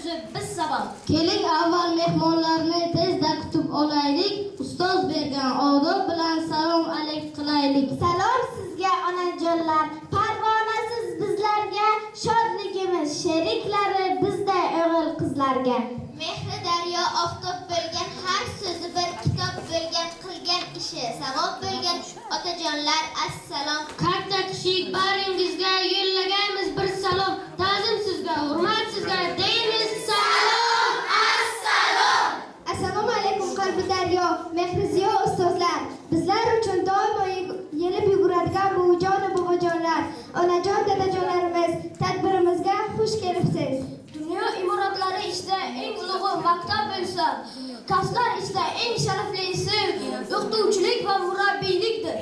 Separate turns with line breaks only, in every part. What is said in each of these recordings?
o'qituvchi biz sabab.
Keling avval mehmonlarni tezda kutib olaylik. Ustoz bergan odob bilan salom alik qilaylik.
Salom sizga onajonlar, parvonasiz bizlarga, shodligimiz sheriklari bizday o'g'il qizlarga.
Mehri daryo oftob bo'lgan, har so'zi bir kitob bo'lgan, qilgan ishi savob bo'lgan otajonlar assalom.
Katta kichik baringizga yo'llagaymiz bir salom. Ta'zim sizga, hurmat sizga deymiz salom. Assalom.
Assalomu alaykum qalbi daryo, mehri ziyo ustozlar. Bizlar uchun doimo yelib yuguradigan buvijon bobojonlar, onajon dadajonlarimiz, tadbirimizga xush kelibsiz.
Dunyo imoratlari ichida eng ulug'i maktab bo'lsa, kasblar ichida eng sharaflisi o'qituvchilik va murabbiylikdir.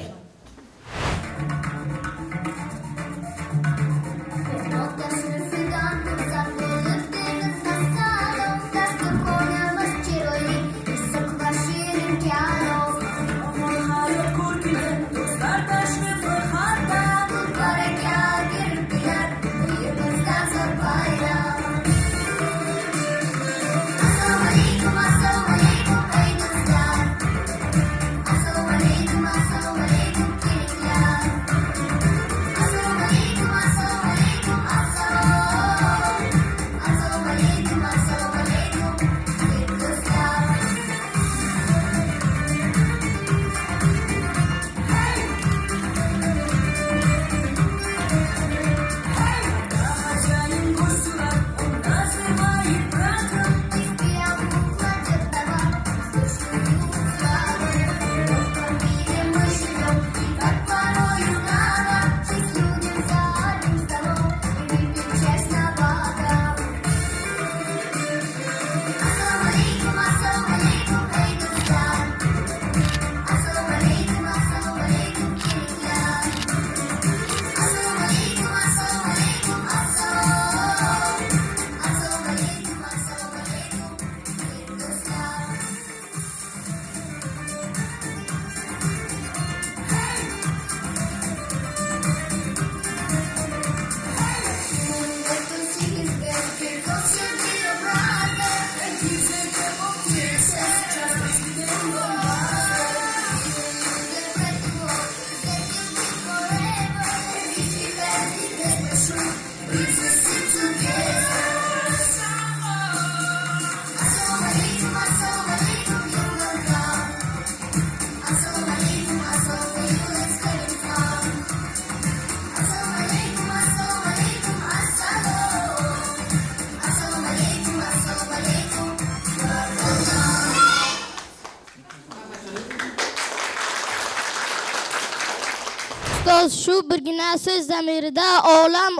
Ustoz shu birgina so'z zamirida olam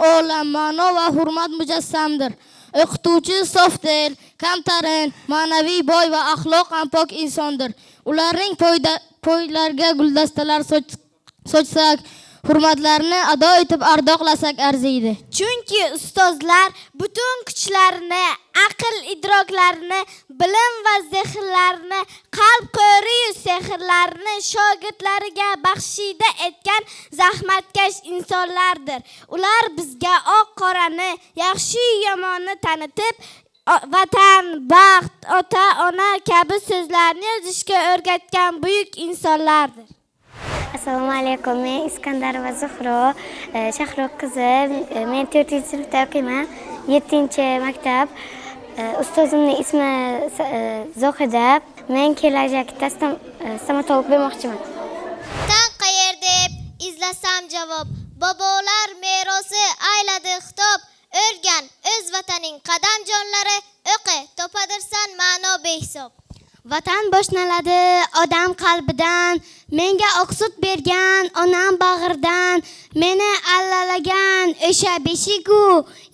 ma'no va hurmat mujassamdir. O'qituvchi sofdil, kamtarin, ma'naviy boy va axloqan pok insondir. Ularning poylariga guldastalar sochsak, hurmatlarni ado etib ardoqlasak arziydi.
Chunki ustozlar butun kuchlarini, aql idroklarini, bilim va zehnlarini, qalb qo'riyu sehrlarini shogirdlariga baxshida etgan zahmatkash insonlardir. Ular bizga oq qorani, yaxshi yomonni tanitib, vatan, baxt, ota, ona kabi so'zlarni yozishga o'rgatgan buyuk insonlardir.
Assalomu alaykum. Men Iskandarova Zuhro, Shahro qizi. Men 4-sinfda o'qiyman. 7-maktab. Ustozimning ismi Zohida. Men kelajakda stomatolog bo'lmoqchiman.
Vatan qayer deb izlasam javob, bobolar merosi ayladi xitob. O'rgan o'z vataning qadam jonlari, o'qi topadirsan ma'no behisob.
Vatan boshlanadi odam qalbidan, menga oqsut bergan onam bag'ridan, meni allalagan o'sha beshigu,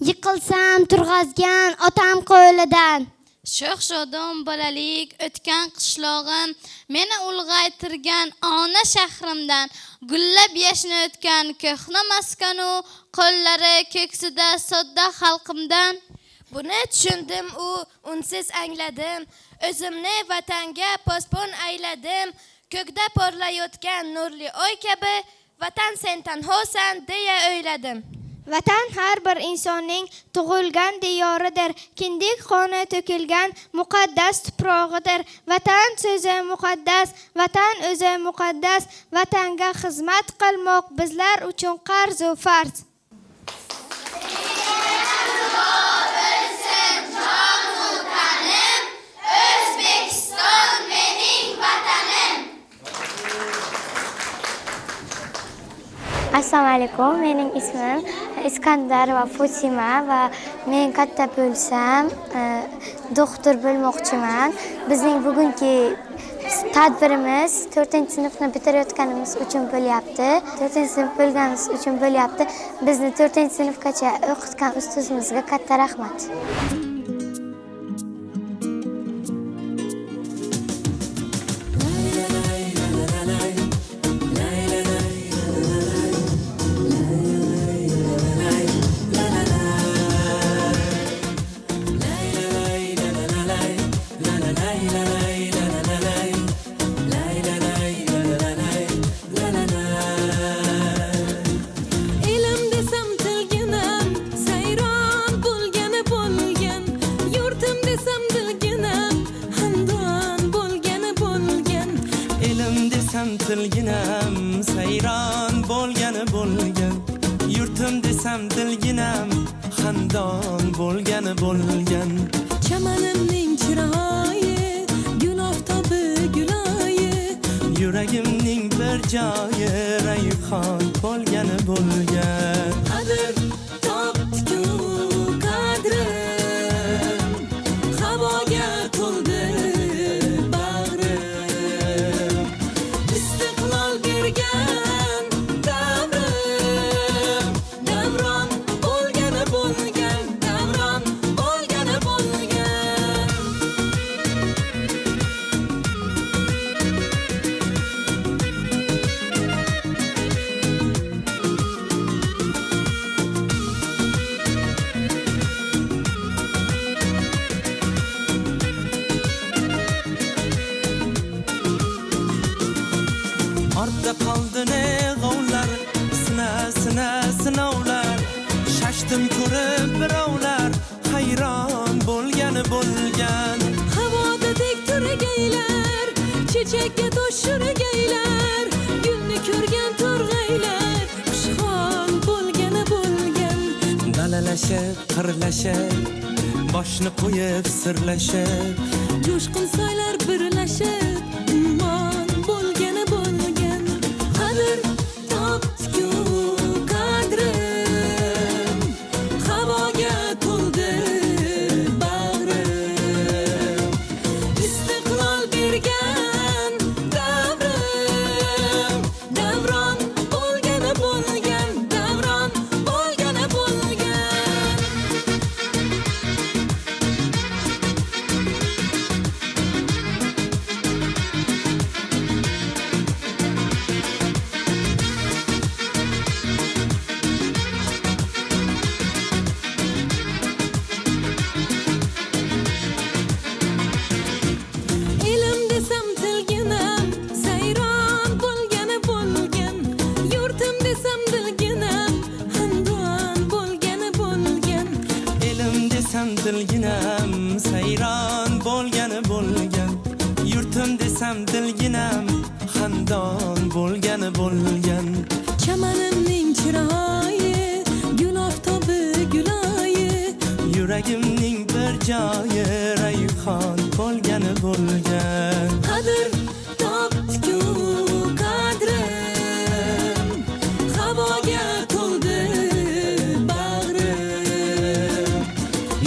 yiqilsam turg'azgan otam qo'lidan.
Sho'x-shodon bolalik o'tgan qishlog'im, meni ulg'aytirgan ona shahrimdan, gullab yashnayotgan ko'hna maskanu, qo'llari ko'ksida sodda xalqimdan.
Buni tushundim, unsiz angladim. O'zimni vatanga pospon ayladim. Ko'kda porlayotgan nurli oy kabi, vatan sen tanhosan deya o'yladim.
Vatan har bir insonning tug'ilgan diyoridir. Kindik qoni to'kilgan muqaddas tuprog'idir. Vatan so'zi muqaddas, vatan o'zi muqaddas. Vatanga xizmat qilmoq bizlar uchun qarz va farz.
Assalomu alaykum. Mening ismim Iskandar va Fotima va men katta bo'lsam doktor bo'lmoqchiman. Bizning bugungi tadbirimiz 4-sinfni bitirayotganimiz uchun bo'lyapti. 4-sinf bo'lganimiz uchun bo'lyapti. Bizni 4-sinfgacha o'qitgan ustozimizga katta rahmat.
Tilginam sayron bo'lgani bo'lgan, yurtim desam dilginam xandon bo'lgani bo'lgan. Chamanimning chiroyi gul oftobi guloyi, yuragimning bir joyi rayhon bo'lgani bo'lgan. Qadr topdi-ku qadrim, havoga to'ldi sinovlar, shashtim ko'rib birovlar hayron bo'lgani bo'lgan. Havoda tek turgaylar, chechakka to'shirgaylar, gulni ko'rgan to'rg'aylar xushhol bo'lgani bo'lgan. Dalalashib, qirlashib, boshni qo'yib sirlashib, jo'shqin soylar birlashib ummon bo'lgani bo'lgan. Qadr topdi-ku qadrim, havoga to'ldi bag'rim, istiqlol bergan davrim, davron bo'lgani bo'lgan, davron bo'lgani bo'lgan. Dilginam sayron bo'lgani bo'lgan, yurtim desam dilginam xandon bo'lgani bo'lgan. Chamanimning chiroyi gul oftobi guloyi, yuragimning bir joyi rayhon bo'lgani bo'lgan. Qadr topdi-ku qadrim, havoga to'ldi bag'rim,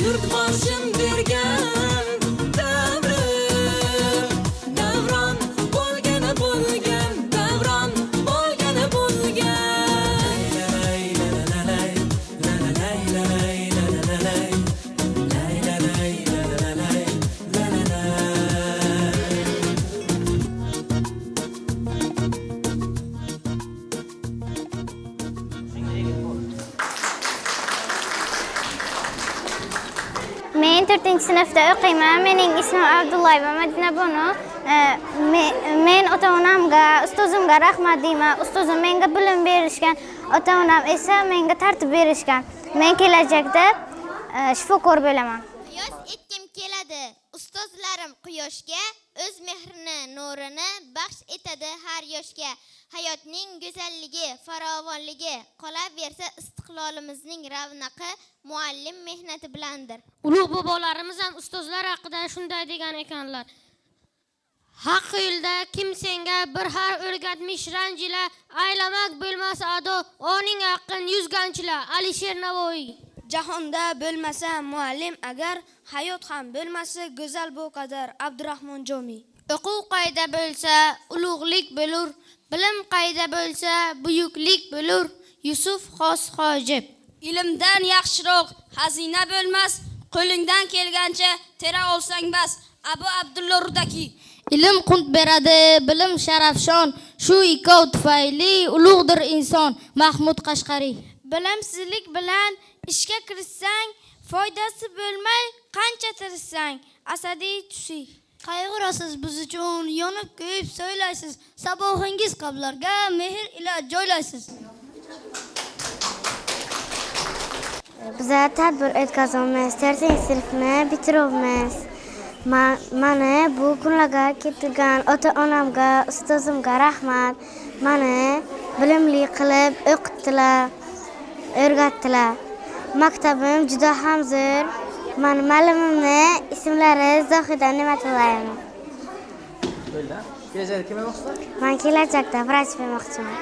yurtboshim bergan davrim, davron bo'lgani bo'lgan, davron bo'lgani bo'lgan.
Men 4-sinfda o'qiyman. Mening ismim Abdullayev Madina Bonu. Men ota-onamga, ustozimga rahmat deyman. Ustozim menga bilim berishgan, ota-onam esa menga tartib berishgan. Men kelajakda shifokor bo'laman.
Yoz etkim keladi. Ustozlarim quyoshga o'z mehrini, nurini baxsh etadi har yoshga. Hayotning go'zalligi, farovonligi qolaversa istiqlolimizning ravnaqi muallim mehnati bilandir.
Ulug' bobolarimiz ham ustozlar haqida shunday degan ekanlar. Haq yo'lda kim senga bir harf o'rgatmish ranjila, aylamak bo'lmasa ado, oning haqqin yuzganchilar. Alisher Navoiy.
Jahonda bo'lmasa muallim agar, hayot ham bo'lmasa go'zal bu qadar. Abdurahmon Jomiy.
O'quv qayda bo'lsa ulug'lik bo'lur, bilim qayda bo'lsa buyuklik bo'lur. Yusuf Xos Hojib.
Ilmdan yaxshiroq xazina bo'lmas, qo'lingdan kelgancha tera olsang bas. Abu Abdullah Rudaki.
Ilm qunt beradi, bilim sharafshon, shu ikkov tufayli ulug'dir inson. Mahmud Qashqari.
Bilimsizlik bilan ishga kirishsang, foydasi bo'lmay qancha tirishsang. Asadiy Tusi.
Qayg'urasiz biz uchun, yonib kuyib so'ylaysiz. Sabohingiz qablarga mehr ila joylaysiz.
Biz tadbir o'tkazamiz, 4-sinfni bitiramiz. Mana bu kunlarga keltirgan ota-onamga, ustozimga rahmat. Mani bilimli qilib o'qitdilar, o'rgatdilar. Maktabim juda ham zo'r. Men muallimimni ismlari Zohida Ne'matullayeva.
Kelajakda kim bo'lmoqchisan?
Men kelajakda vrach bo'lmoqchiman.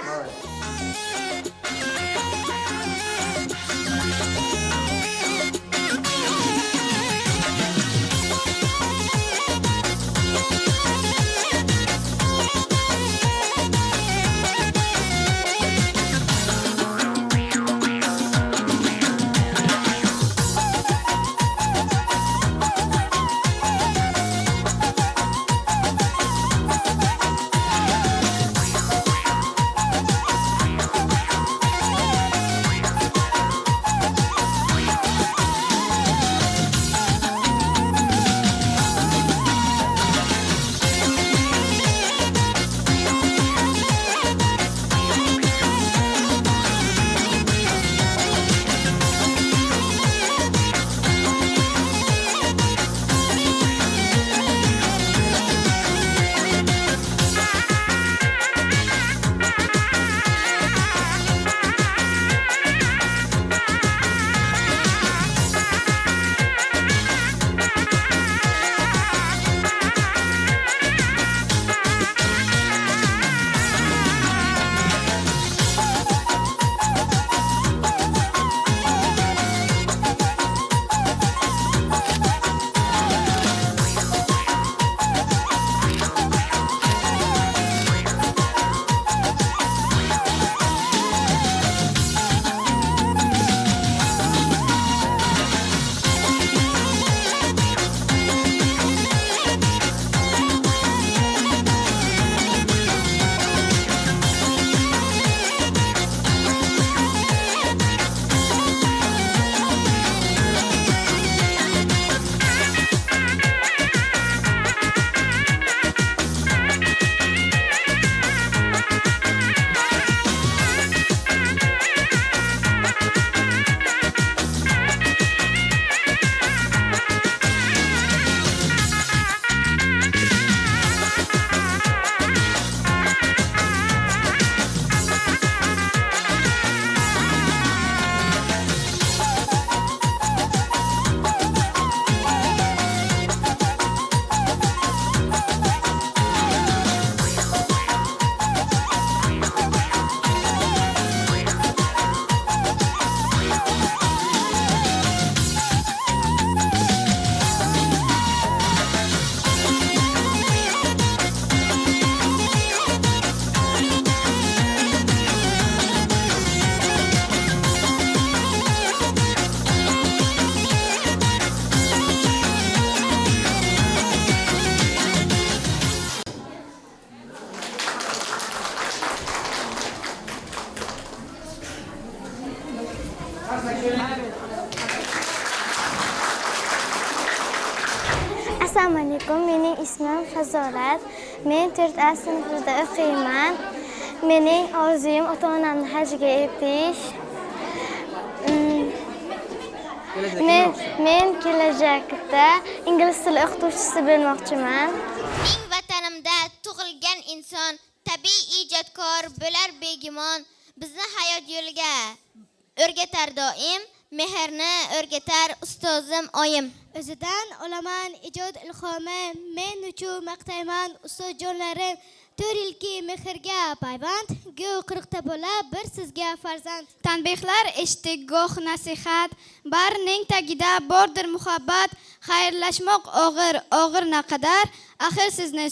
Assalomu alaykum. Mening ismim Fazolat. Men 4A sinfida o'qiyman. Mening orzuyim ota-onamni hajga etish. Men kelajakda ingliz tili o'qituvchisi bo'lmoqchiman.
Mening vatanimda tug'ilgan inson tabiiy ijodkor bo'lar begumon. Bizni hayot yo'liga o'rgatar doim, mehrni o'rgatar ustozim oyim.
O'zidan olaman ijod ilhomi, men uchun maqtayman ustozjonlarim. 4 yilki mehrga payvand, go'y 40 bola bir sizga farzand.
Tanbehlar eshitdik goh nasihat, barining tagida bordir muhabbat. Xayrlashmoq og'ir naqadar, axir sizni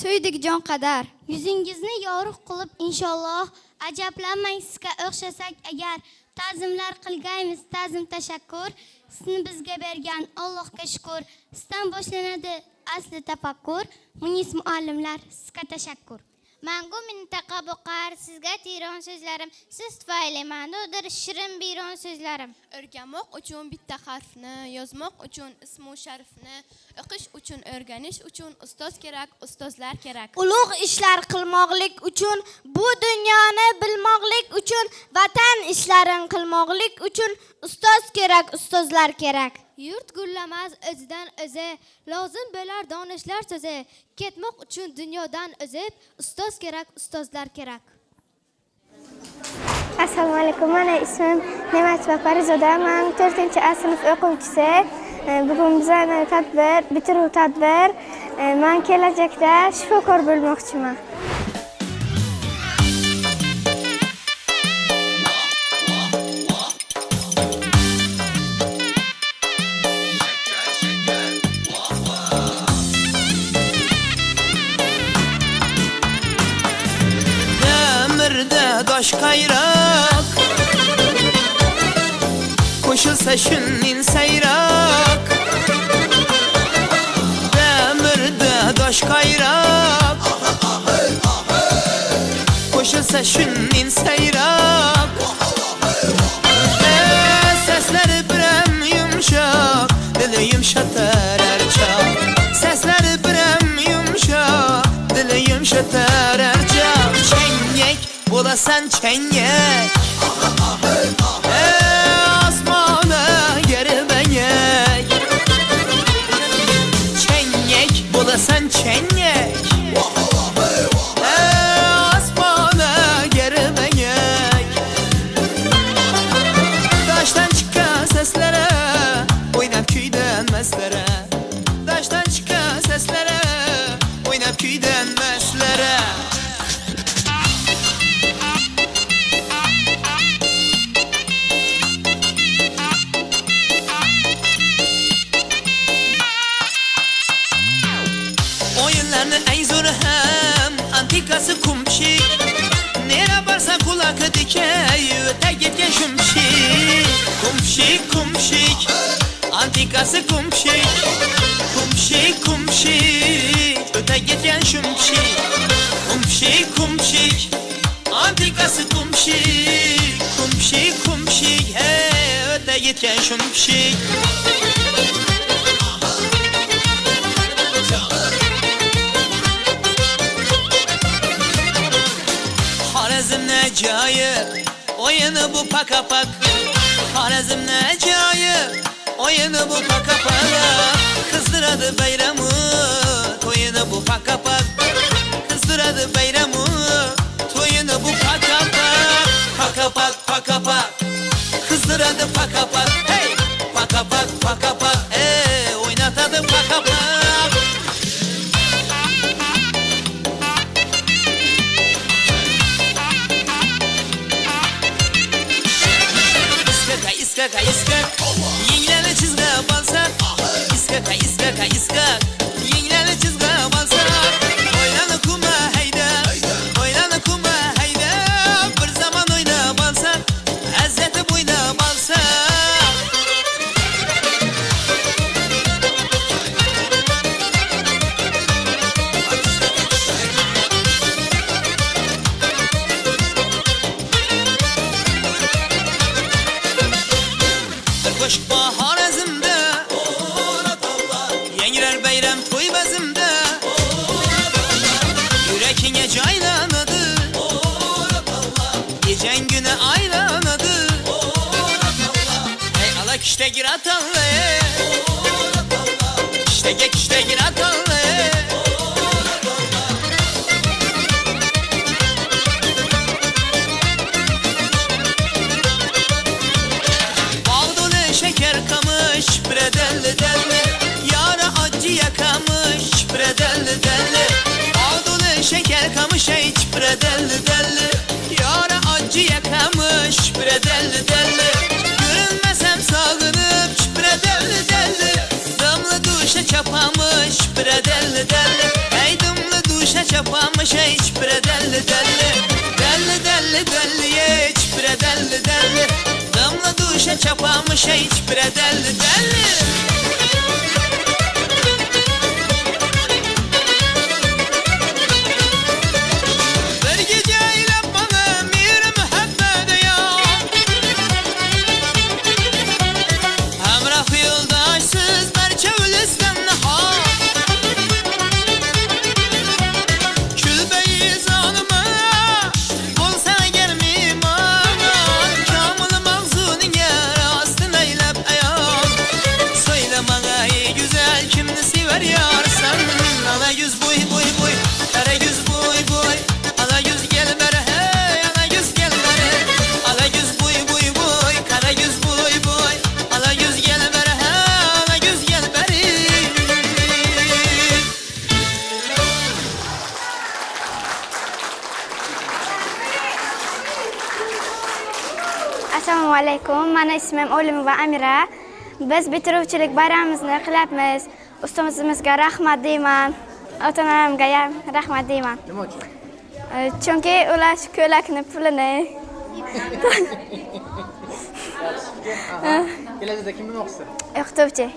so'ydik jon qadar.
Yuzingizni yorug' qilib inshaalloh, ajablanmang sizga o'xshasak agar. Ta'zimlar qilgaymiz, ta'zim tashakkur. Sizni bizga bergan Allohga shukr. Sizdan boshlanadi asli tafakkur. Munis muallimlar, sizga tashakkur.
Mangu mintaqa boqar, sizga tiyron so'zlarim, siz tufayli ma'nodir shirin biyron so'zlarim.
O'rganmoq uchun bitta harfni, yozmoq uchun ismu sharifni, o'qish uchun, o'rganish uchun ustoz kerak, ustozlar kerak.
Ulug' ishlar qilmoqlik uchun, bu dunyoni bilmoqlik uchun, vatan ishlarin qilmoqlik uchun ustoz kerak, ustozlar kerak.
Yurt gullamas o'zidan o'zi, lozim bo'lar donishlar so'zi. Ketmoq uchun dunyodan o'zib, ustoz kerak, ustozlar kerak.
Assalomu alaykum. Meni ismim Ne'matova Parizoda. Men 4-A sinf o'quvchisi. Bugun bizning tadbir, bitiruv tadbir. Men kelajakda shifokor bo'lmoqchiman.
Daş kayrak koşulsa şunnin sayrak demirde daş kayrak koşulsa şunnin sayrak sesleri birem yumuşak dili yumşatar erçak sesleri birem yumuşak dili yumşatar erçak çengek bulasan çengek asmana geri benyek çengek bulasan çengek asmana geri benyek taştan çıkan seslere oynap köyden meslere taştan çıkan seslere oynap köyden meslere antikası kumşik nere varsa kulakı dikey öte gitken şumşik kumşik kumşik antikası kumşik kumşik kumşik öte gitken şumşik kumşik kumşik antikası kumşik kumşik kumşik öte gitken şumşik Necayı oyunu bu pakapak Harazım Necayı oyunu bu pakapak Kızdıradı bayramı toyunu bu pakapak Kızdıradı bayramı toyunu bu pakapak Pakapak pakapak Kızdıradı pakapak Hey pakapak pakapak oynatadı pakapak İskaka iskak Yenglerle çizgi balsak İskaka iskaka iskak Yenglerle çizgi balsak Oynanı kuma hayda Oynanı kuma hayda Bir zaman oyna balsak Hazzeti boyna balsak Koş bahar ezimde girer bayram toy bazımda Yürekine caylanadı Gecen güne aylanadı Hey ala kişte gir atalı Kişte gir atalı Bağdolu şeker kamış bre delli delli Yara acı yakamış bre delli delli Bağdolu şeker kamış hiç bre delli delli Yara acı yakamış bre delli delli Görünmesem sağınıp bre delli delli Damlı duşa çapamış bre delli delli Hey damlı duşa çapamış hiç bre delli delli Delli delli delli hiç bre delli delli Damla duşa çapamış hiç bre delli delli Bir gece eylep bana mir muhabbet ya Hamrah yoldaşsız merçevlistan ha Külbeyi zanıma Olsa gelmeyim aman Kamil mağzunun yarasın eylep ayağım Söyle bana ey güzel kimni sever yarsan Ala yüz boy boy boy Kara yüz boy boy Ala yüz gel bere hey Ala yüz gel bere Ala yüz boy boy boy Kara yüz boy boy Ala yüz gel bere hey Ala yüz gel bere
Assalomu alaykum. Mani ismim O'limova Amira. Biz bitiruvchilik bayramimizni qilyapmiz. Ustimizga rahmat deyman. Ota-onamga ham rahmat deyman.
Nima uchun?
Chunki ular shu ko'ylakni pulini
Kelajakda kim bo'lmoqchi?
o'qituvchi.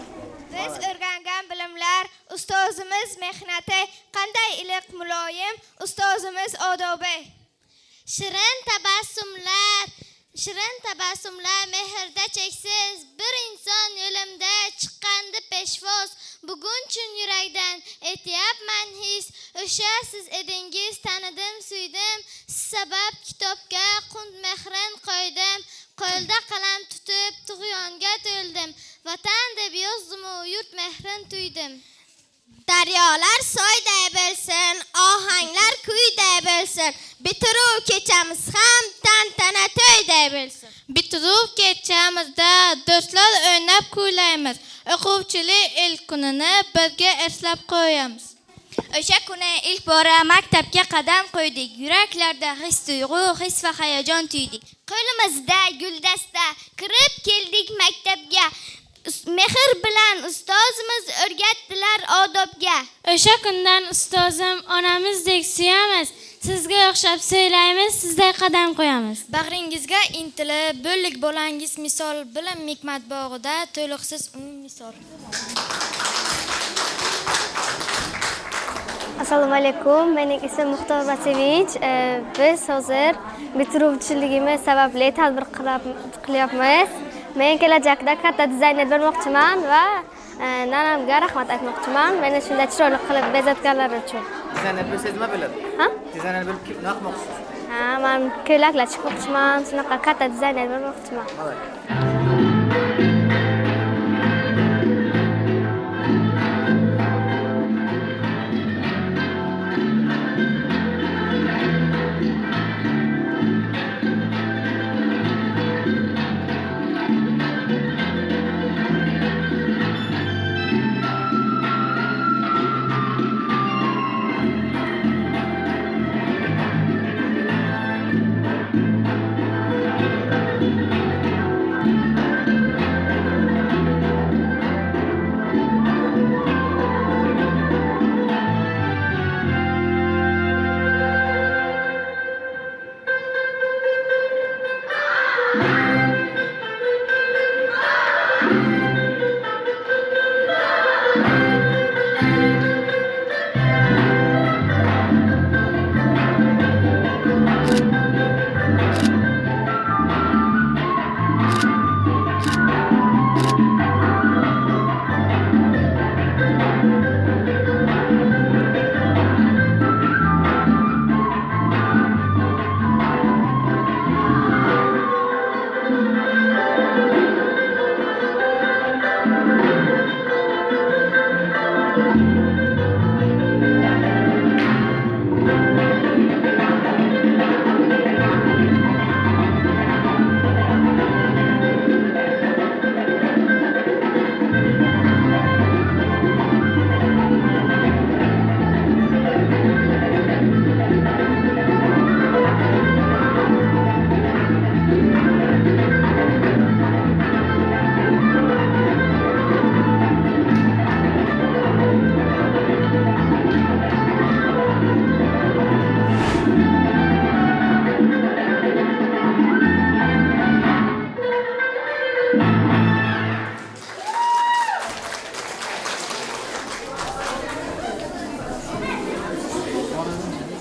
Biz o'rgangan bilimlar, ustozimiz mehnati qanday iliq muloyim, ustozimiz odobi.
Shirin tabassumlar mehrda cheksiz bir inson yo'limda chiqqandi peshvoz bugun chun yurakdan aytyapman his o'sha siz edingiz tanidim suydim siz sabab kitobga qund mehrin qo'ydim qo'lda qalam tutib tug'yonga to'ldim vatan deb yozdimu yurt mehrin tuydim
Daryolar soyday bo'lsin, ohanglar kuyday bo'lsin. Bitiruv kechamiz ham tantana to'yday bo'lsin.
Bitiruv kechamizda do'stlar o'ynab kuylaymiz. O'quvchilik ilk kunini birga eslab qo'yamiz.
O'sha kuni ilk bora maktabga qadam qo'ydik. Yuraklarda his-tuyg'u, his va hayajon tuydik. Qo'limizda guldasta kirib keldik maktabga. Mehr bilan ustozimiz o'rgatdilar odobga.
O'sha kundan ustozim onamizdek suyamiz. Sizga o'xshab so'ylaymiz, sizday qadam qo'yamiz.
Bag'ringizga intilib, bo'llik bo'langiz misol bilim hikmat bog'ida to'liqsiz misol.
Assalomu alaykum. Mening ismim Muxtor Vasevich. Biz hozir bitiruvchiligimiz sababli tadbir qilyapmiz. Men kelajakda katta dizayner bo'lmoqchiman va nanamga rahmat aytmoqchiman. Meni shunday chiroyli qilib bezatganlari uchun.
Dizayner bo'lsangiz nima bo'ladi?
Ha?
Dizayner bo'lib nima qilmoqchisiz?
Men ko'ylaklar chiqmoqchiman. Shunaqa katta dizayner bo'lmoqchiman.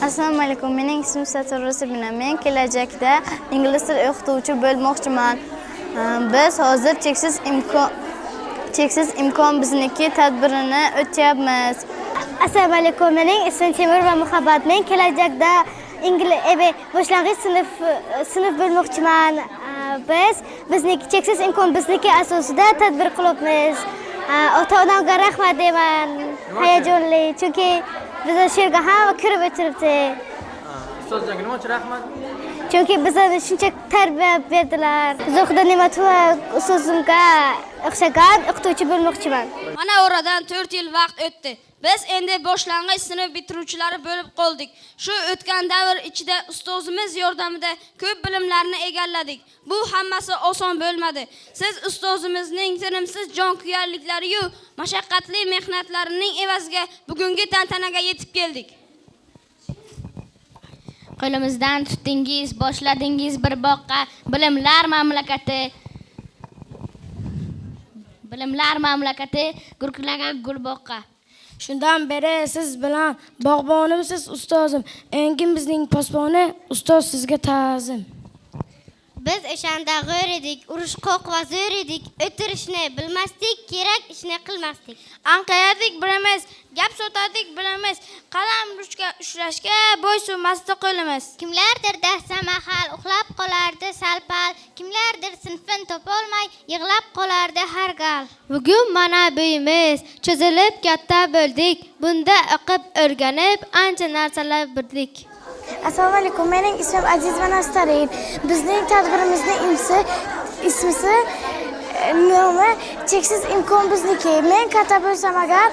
Assalomu alaykum. Mening ismim Satura Sabina. Men kelajakda ingliz tili o'qituvchi bo'lmoqchiman. Biz hozir cheksiz imkon bizniki tadbirini o'tyapmiz.
Assalomu alaykum. Mening ismim Temur va Muhabbat. Men kelajakda boshlang'ich sinf bo'lmoqchiman. Bizniki cheksiz imkon bizniki asosida tadbir qilyapmiz. Ota-onamga rahmat deyman. Hayajonli, chunki biz shu yerga hamma kirib o'tiribdi.
Ustozlarga nima uchun rahmat?
Chunki bizga shuncha tarbiya berdilar. Zohida Ne'matova ustozimga o'xshagan o'qituvchi bo'lmoqchiman.
Mana oradan 4 yil vaqt o'tdi. Biz endi boshlang'ich sinf bitiruvchilari bo'lib qoldik. Shu o'tgan davr ichida ustozimiz yordamida ko'p bilimlarni egalladik. Bu hammasi oson bo'lmadi. Siz ustozimizning tinimsiz jonkuyarliklari yu mashaqqatli mehnatlarining evaziga bugungi tantanaga yetib keldik. Qo'limizdan tutdingiz, boshladingiz bir boqqa, bilimlar mamlakati gurkilagan gulboqqa.
Shundan beri siz bilan bog'bonimsiz ustozim. Engin bizning posboni, ustoz sizga ta'zim.
Biz o'shanda g'o'r edik, urushqoq va zo'r edik. O'tirishni bilmasdik, kerak ishni qilmasdik.
Anqayadik bilamiz, gap sotadik bilamiz, qalam ushlashga bo'ysunmasdi qo'limiz.
Kimlardir darsda mahal uxlab qolardi salpal, kimlardir sinfin topolmay yig'lab qolardi har gal. Bugun mana bo'yimiz cho'zilib katta bo'ldik. Bunda o'qib o'rganib ancha narsalar bildik.
Assalomu alaykum. Mening ismim Aziz va Nastarin. Bizning tadbirimizning ismisi nomi cheksiz imkon bizniki. Men katta bo'lsam agar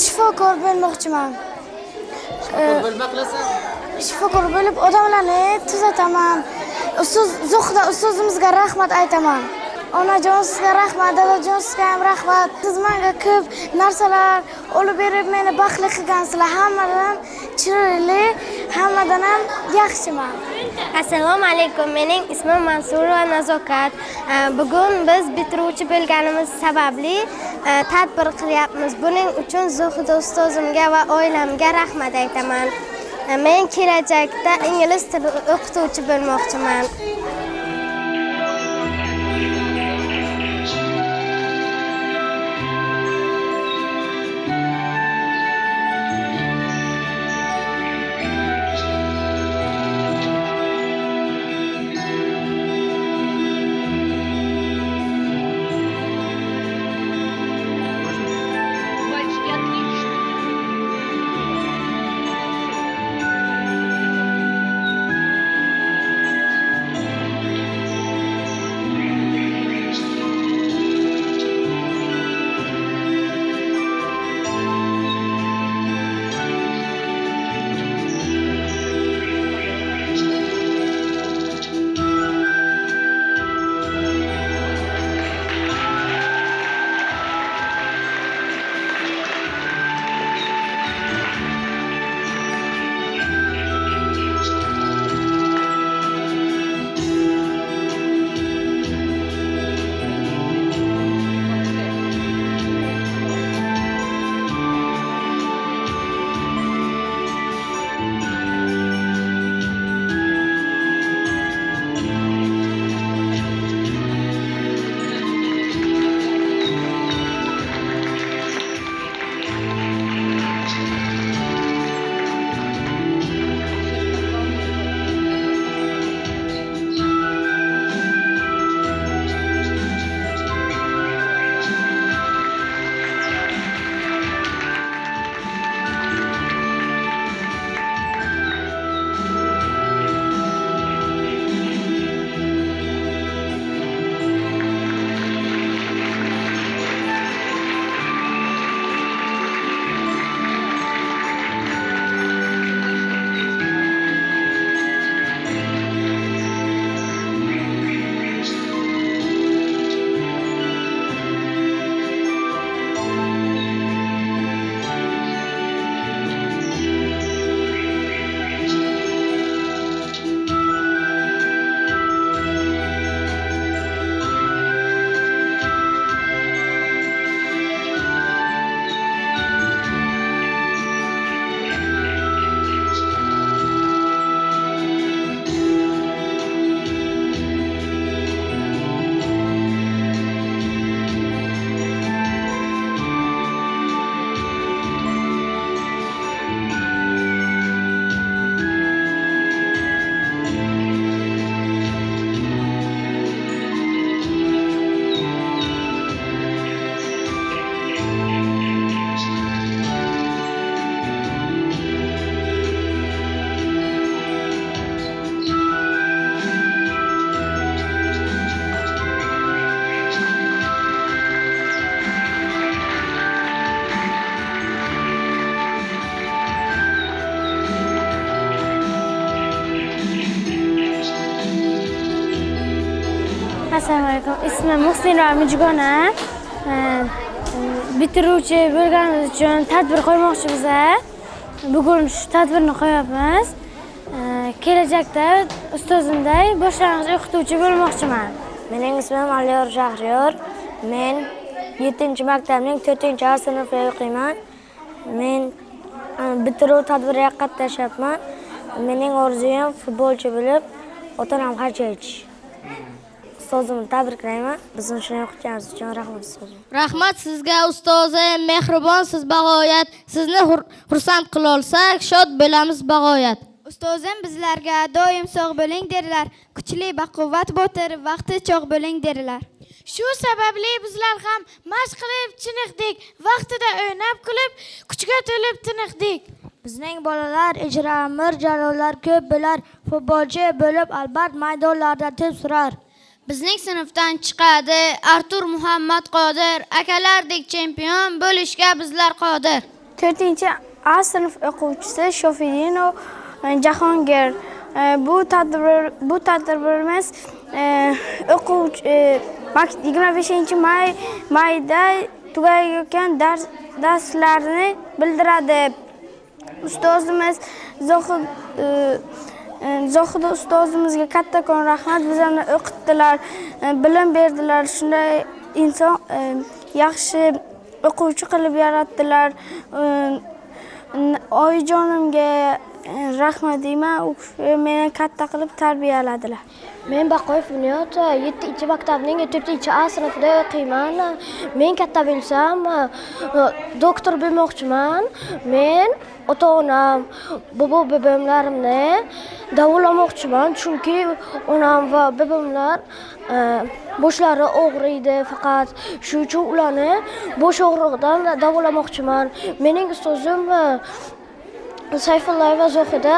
shifokor bo'lmoqchiman.
Shifokor bo'lma qilasan?
Shifokor bo'lib odamlarni tuzataman. Zohida ustozimizga rahmat aytaman. Onajon sizga rahmat, dadajon sizga ham rahmat. Siz menga ko'p narsalar olib berib meni baxtli qilgansizlar. Hammadan chiroyli, hammadan ham yaxshiman.
Assalomu alaykum. Mening ismim Mansurova Nazokat. Bugun biz bitiruvchi bo'lganimiz sababli tadbir qilyapmiz. Buning uchun Zohida ustozimga va oilamga rahmat aytaman. Men kelajakda ingliz tili o'qituvchi bo'lmoqchiman.
Assalomu alaykum. Ismim Muhsinova Mijgona. Bitiruvchi bo'lganimiz uchun tadbir qo'ymoqchimiz. Bugun shu tadbirni qo'yapmiz. Kelajakda ustozimday boshlang'ich o'qituvchi bo'lmoqchiman.
Mening ismim Aliyor Shahriyor. Men 7-maktabning 4-A sinfida o'qiyman. Men bitiruv tadbiriga qatnashyapman. Mening orzuyim futbolchi bo'lib, ota-onam hajga aytish. Ustozimni tabriklayman. Bizni shunday o'qitganimiz uchun rahmat ustozim.
Rahmat sizga ustozim, mehribonsiz bag'oyat. Sizni xursand qila olsak, shod bo'lamiz bag'oyat.
Ustozim bizlarga doim sog' bo'ling derlar. Kuchli baquvvat bo'tir, vaqti cho'q bo'ling derlar.
Shu sababli bizlar ham mashq qilib chiniqdik, vaqtida o'ynab kulib, kuchga to'lib tiniqdik.
Bizning bolalar ijramir jalollar ko'p bilar, futbolchi bo'lib albat maydonlarda tep surar.
Bizning sinfdan chiqadi Artur Muhammad Qodir, akalardek chempion bo'lishga bizlar qodir.
4-A sinf o'quvchisi Shofidinov Jahongir. Bu tadbirimiz o'quvchi 25-mayda tugayotgan darslarni bildiradi. Ustozimiz Zohid ustozimizga kattakon rahmat. Bizlarni o'qitdilar, bilim berdilar. Shunday inson yaxshi o'quvchi qilib yaratdilar. Oyijonimga rahmat deyman. U meni katta qilib tarbiyaladilar.
Men Baqoyev Bunyod 7-maktabning 4-A sinfida o'qiyman. Men katta bo'lsam, doktor bo'lmoqchiman. Men ota-onam, bobo-bobomlarimni davolamoqchiman, chunki onam va bobomlar boshlari og'riydi faqat. Shuning uchun ularni bosh og'rig'idan davolamoqchiman. Mening ustozim Sayfullayev va Zohida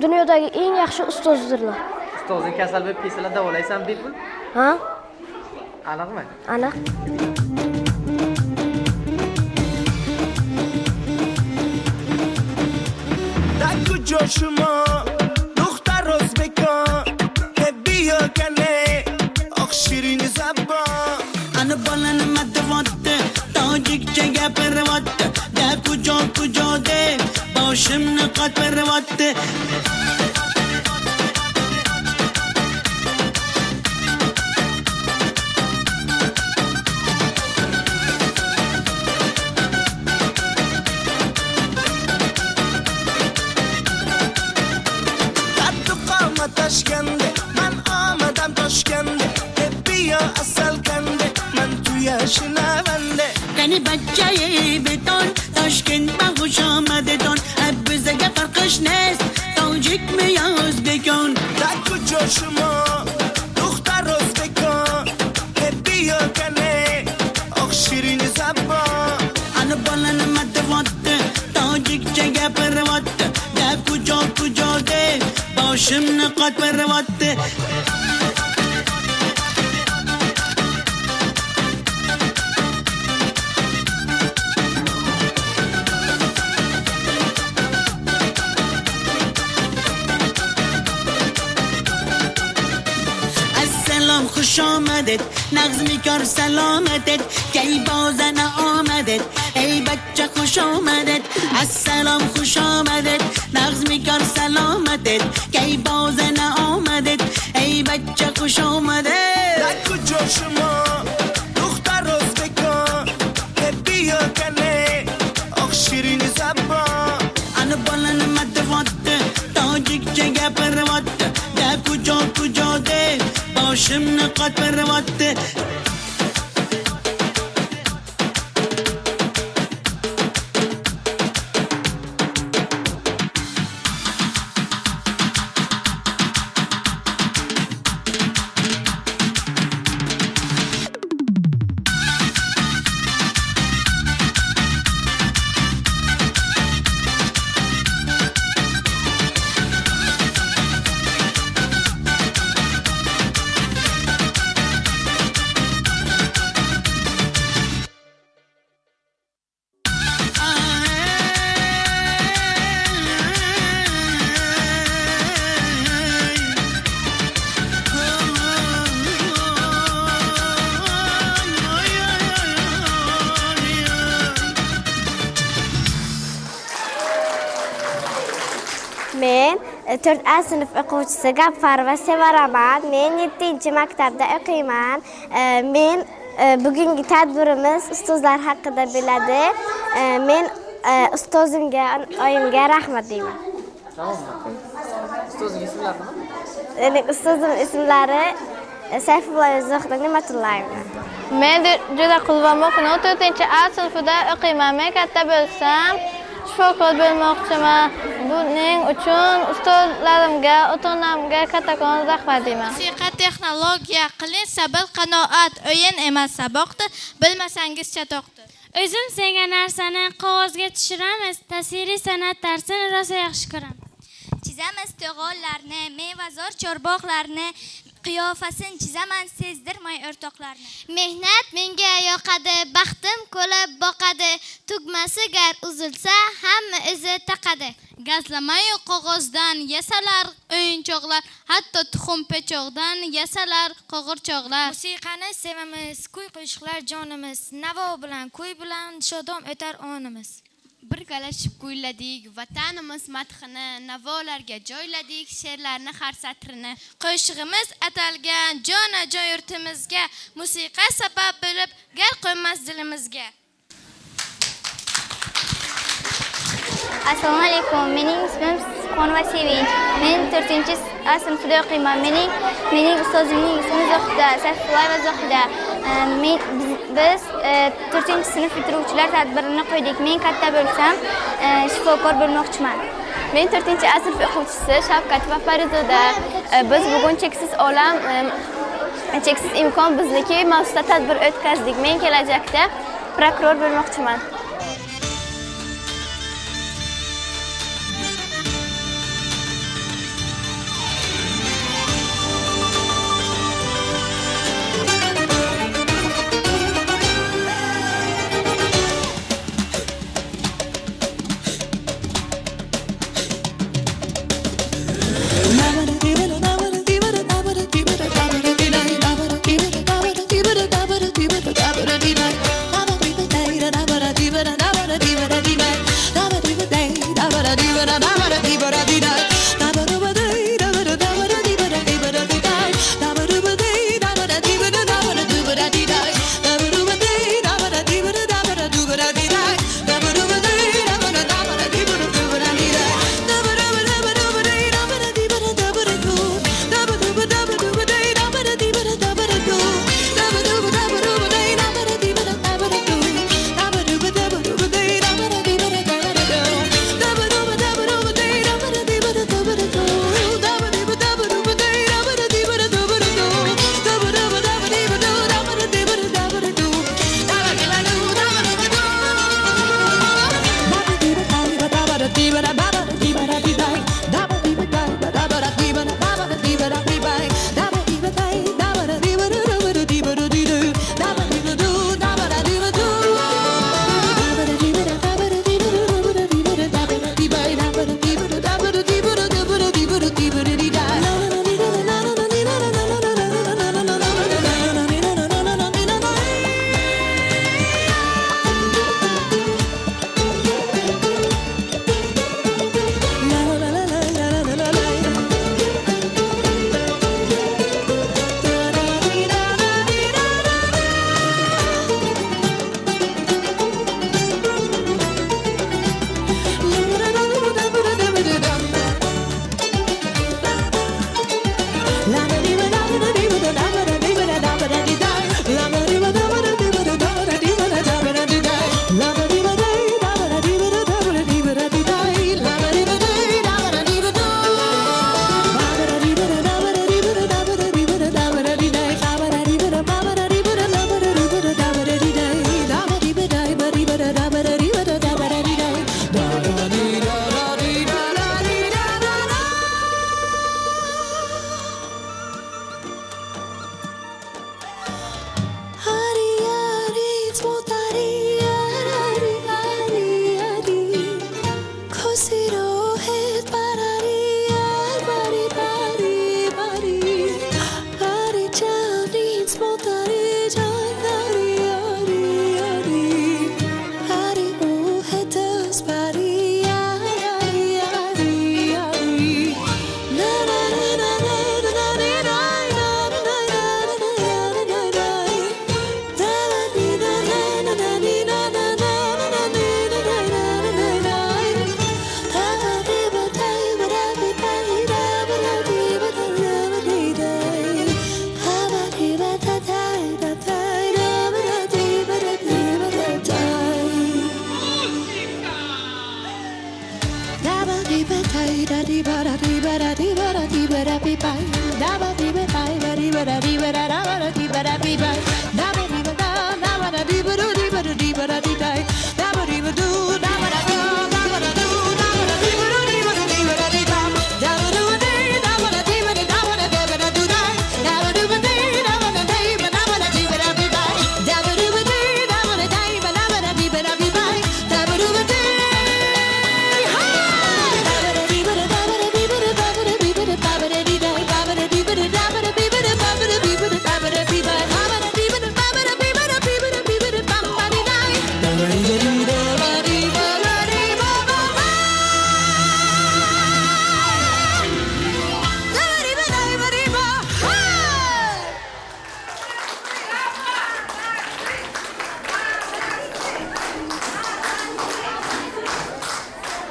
dunyodagi eng yaxshi ustozdirlar.
Ustozing kasal bo'lib kelsalar davolaysan bepul?
Ha?
Aniqmi?
Aniq.
Joshimo دختر ازبکان بیا کنه آخ شیرین زبان انا بالن مدواته تاجیک چگه پرواته ده کجا ده باشم نقاط پرواته من آمدم تاشکنده بیا اصل کنده من توی شنونده یعنی بچه بتون تاشکند من خوش آمده تون بزگه فرقش نیست تاجیک میاز بکن در کجا شما دختر روز بکن بیا کنه آخ شیرین زبان انا بالن مدواته تاجیک چگه پرواته در کجا ده باشم نقاط پرواته السلام خوش آمدید نغزمی کار سلامتت کی بازن آمدید ای بچه خوش آمدید السلام خوش آمدید نغزمی کار سلامتت کی بازن آمدید ای بچه خوش آمدید در کجا شما دختر روز بکن بیا کنه آخ شیرین زبان انا بالن مدواته تاجیک چگه پرواته در کجا ده باشم نقاط پرواته
Men 4A sinf o'quvchisi Gapfarova Sevaraman. Men 7-maktabda o'qiyman. Men bugungi tadbirimiz ustozlar haqida bo'ladi. Men ustozimga, oyimga rahmat deyman.
Tamommi? Ustozning ismlari nima?
Mening ustozimning ismlari Sayfullo Zohid Ne'matullayev.
Men juda qulvamoqman. 4A sinfida o'qiyman. Men katta bo'lsam shifokor bo'lmoqchiman. Buning uchun ustozlarimga, ota-onamga kattakon rahmat deyman.
Musiqa texnologiya qiling, sabr, qanoat o'yin emas saboqdir. Bilmasangiz chatoqdir.
O'zim sevgan narsani qog'ozga tushiramiz. Tasviriy san'at darsini rosa yaxshi ko'raman.
Chizamiz to'g'onlarni, mevazor chorbog'larni, qiyofasini chizaman sezdirmay o'rtoqlarni.
Mehnat menga yoqadi, baxtim ko'lab boqadi. Tugmasi gar uzilsa, hamma o'zi taqadi.
Gazlamayu qog'ozdan yasalar o'yinchoqlar, hatto tuxum pechoqdan yasalar qo'g'irchoqlar.
Musiqani sevamiz, kuy-qo'shiqlar jonimiz. Navo bilan, kuy bilan shodom o'tar onimiz.
Birgalashib kuyladik, vatanimiz madhini, navolarga joyladik, she'rlarni har satrini.
Qo'shig'imiz atalgan jonajon yurtimizga, musiqa sabab bo'lib gar qo'ymas dilimizga.
Assalomu alaykum. Mening ismim Xonva Sevinch. Men 4A sinfida o'qiyman. Mening ustozimning ismi Zohida, Sayfulloyeva Zohida. Biz 4-sinf bitiruvchilar tadbirini qo'ydik. Men katta bo'lsam, shifokor bo'lmoqchiman.
Men 4A sinf o'quvchisi Shavkatova Farizoda. Biz bugun cheksiz olam, cheksiz imkon bizniki mavzuda tadbir o'tkazdik. Men kelajakda prokuror bo'lmoqchiman.
Ba ba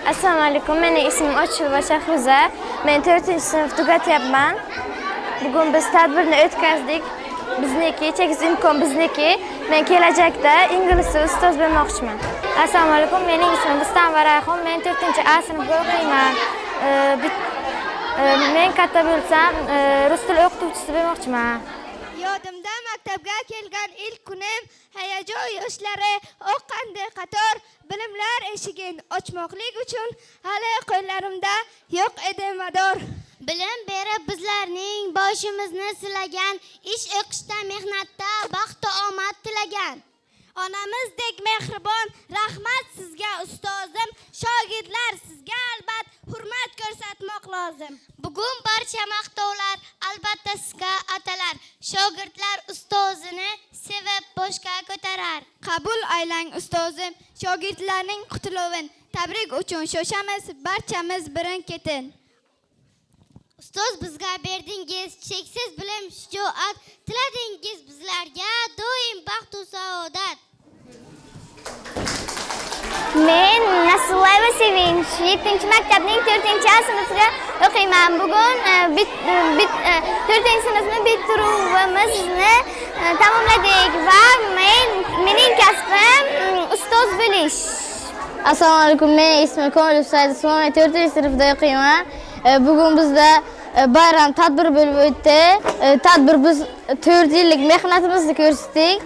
Assalomu alaykum. Mening ismim Ochilova Shahruza. Men 4-sinf tugatyapman. Bugun biz tadbirni o'tkazdik. Bizniki, cheksiz imkon bizniki. Men kelajakda ingliz tili ustoz bo'lmoqchiman. Assalomu alaykum. Mening ismim Rustam Varayxon. Men 4-A sinfda o'qiyman. Men katta bo'lsam, rus tili o'qituvchisi bo'lmoqchiman.
Yodimda maktabga kelgan ilk kunim, hayajon yoshlari oqqandek qator bilimlar eshigini ochmoqlik uchun hali qo'llarimda yo'q edi mador.
Bilim berib bizlarning boshimizni silagan, ish o'qishda, mehnatda baxt va omad tilagan.
Onamizdek mehribon, rahmat sizga ustozim, shogirdlar sizga albat hurmat ko'rsatmoq lozim.
Bugun barcha maqtovlar albatta sizga atalar. Shogirdlar ustozini sevib boshga ko'tarar.
Qabul aylang ustozim, shogirdlarning qutlug'in. Tabrik uchun shoshamiz, barchamiz birin-ketin.
Ustoz bizga berdingiz cheksiz bilim, shijoat, tiladingiz bizlarga doim baxt va saodat.
Men Nasrullayeva Sevinch 7-maktabning 4-A sinfida o'qiyman. Bugun 4-sinfni bitiruvimizni tamomladik va mening kasbim ustoz bo'lish.
Assalomu alaykum. Mening ismim Komilov Said Usmonov, 4-sinfda o'qiyman. Bugun bizda bayram tadbiri bo'lib o'tdi. Tadbir biz 4 yillik mehnatimizni ko'rsatdik.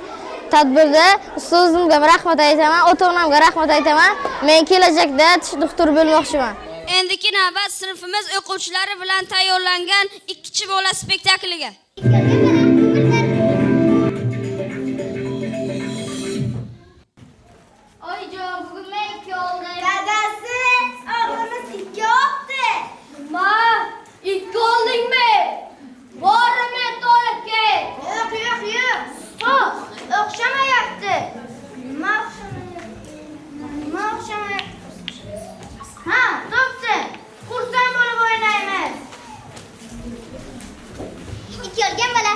Tadbirda ustozimga rahmat aytaman, ota-onamga rahmat aytaman. Men kelajakda tish doktori bo'lmoqchiman.
Endiki navbat sinfimiz o'quvchilari bilan tayyorlangan 2 bola spektakliga.
Oyjon, bugun men 2 oldim. Dadasi, o'g'limiz 2 oldi. Nima? 2 oldingmi? Bormi to'lib kel. Yo'q. O'xshamayapti. Nima o'xshamayapti? Ha, to'pchi. Xursand bo'lib o'ynaymiz.
2 olgan bola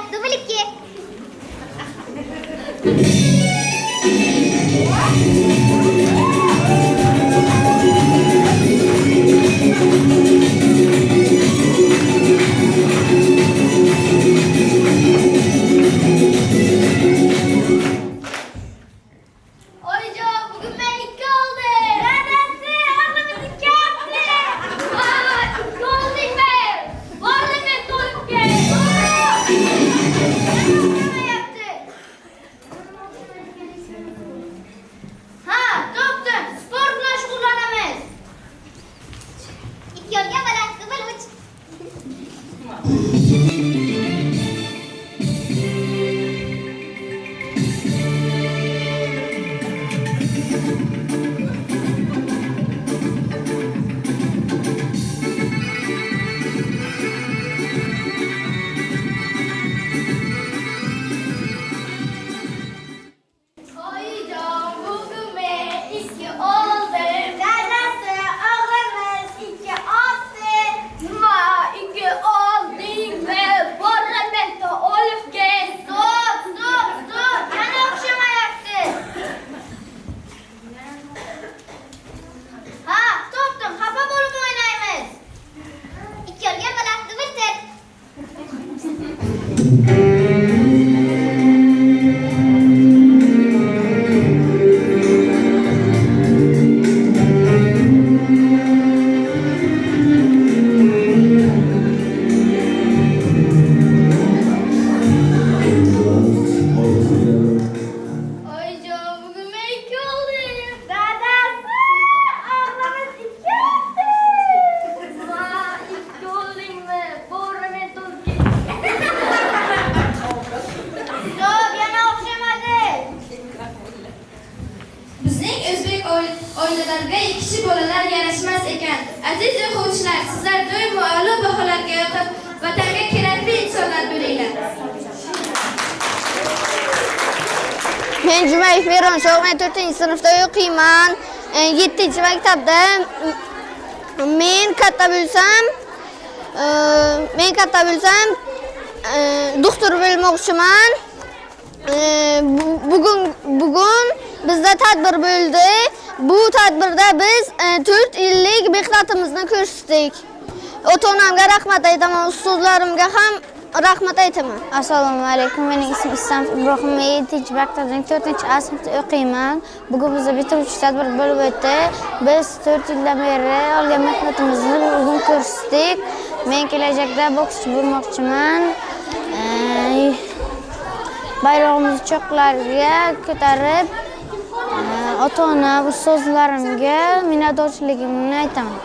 bolalar yarashmas ekan. Aziz o'quvchilar, sizlar doimo a'lo baholarga yoqib, vatanga kerakli insonlar bo'linglar.
Men Jumayev Meron Sho'g'man 4-sinfda o'qiyman. 7-maktabda men katta bo'lsam doktor bo'lmoqchiman. Bugun bizda tadbir bo'ldi. Bu tadbirda biz 4 yillik mehnatimizni ko'rsatdik. Ota-onamga rahmat aytaman, ustozlarimga ham rahmat aytaman. Assalomu alaykum. Mening ismim Islom Ibrohim. 7-maktabning 4-A sinfda o'qiyman. Bugun bizda bitiruvchi tadbir bo'lib o'tdi. Biz 4 yildan beri olgan mehnatimizni bugun ko'rsatdik. Men kelajakda bokschi bo'lmoqchiman. Bayrog'imizni cho'qlarga ko'tarib, ota-ona, ustozlarimga minnatdorchiligimni aytaman.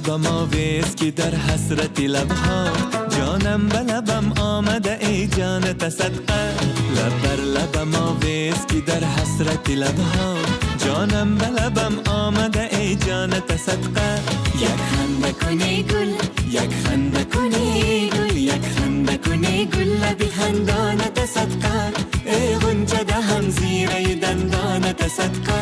لبم آویز که در حسرت لبها جانم به لبم آمده ای جان تصدقه لب بر لبم آویز که در حسرت لبها جانم به لبم آمده ای جان تصدقه یک خنده کنی گل یک خنده کنی گل یک خنده کنی گل لبی خندان تصدقه ای غنچه دهم زیره دندان تصدقه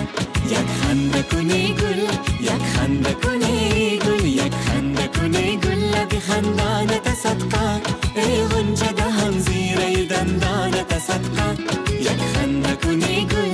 یک خنده کنی گل یک خنده کنی گل یک خنده کنی گل لبی خندان تصدقه ای غنچه دهم زیره دندان تصدقه یک خنده کنی گل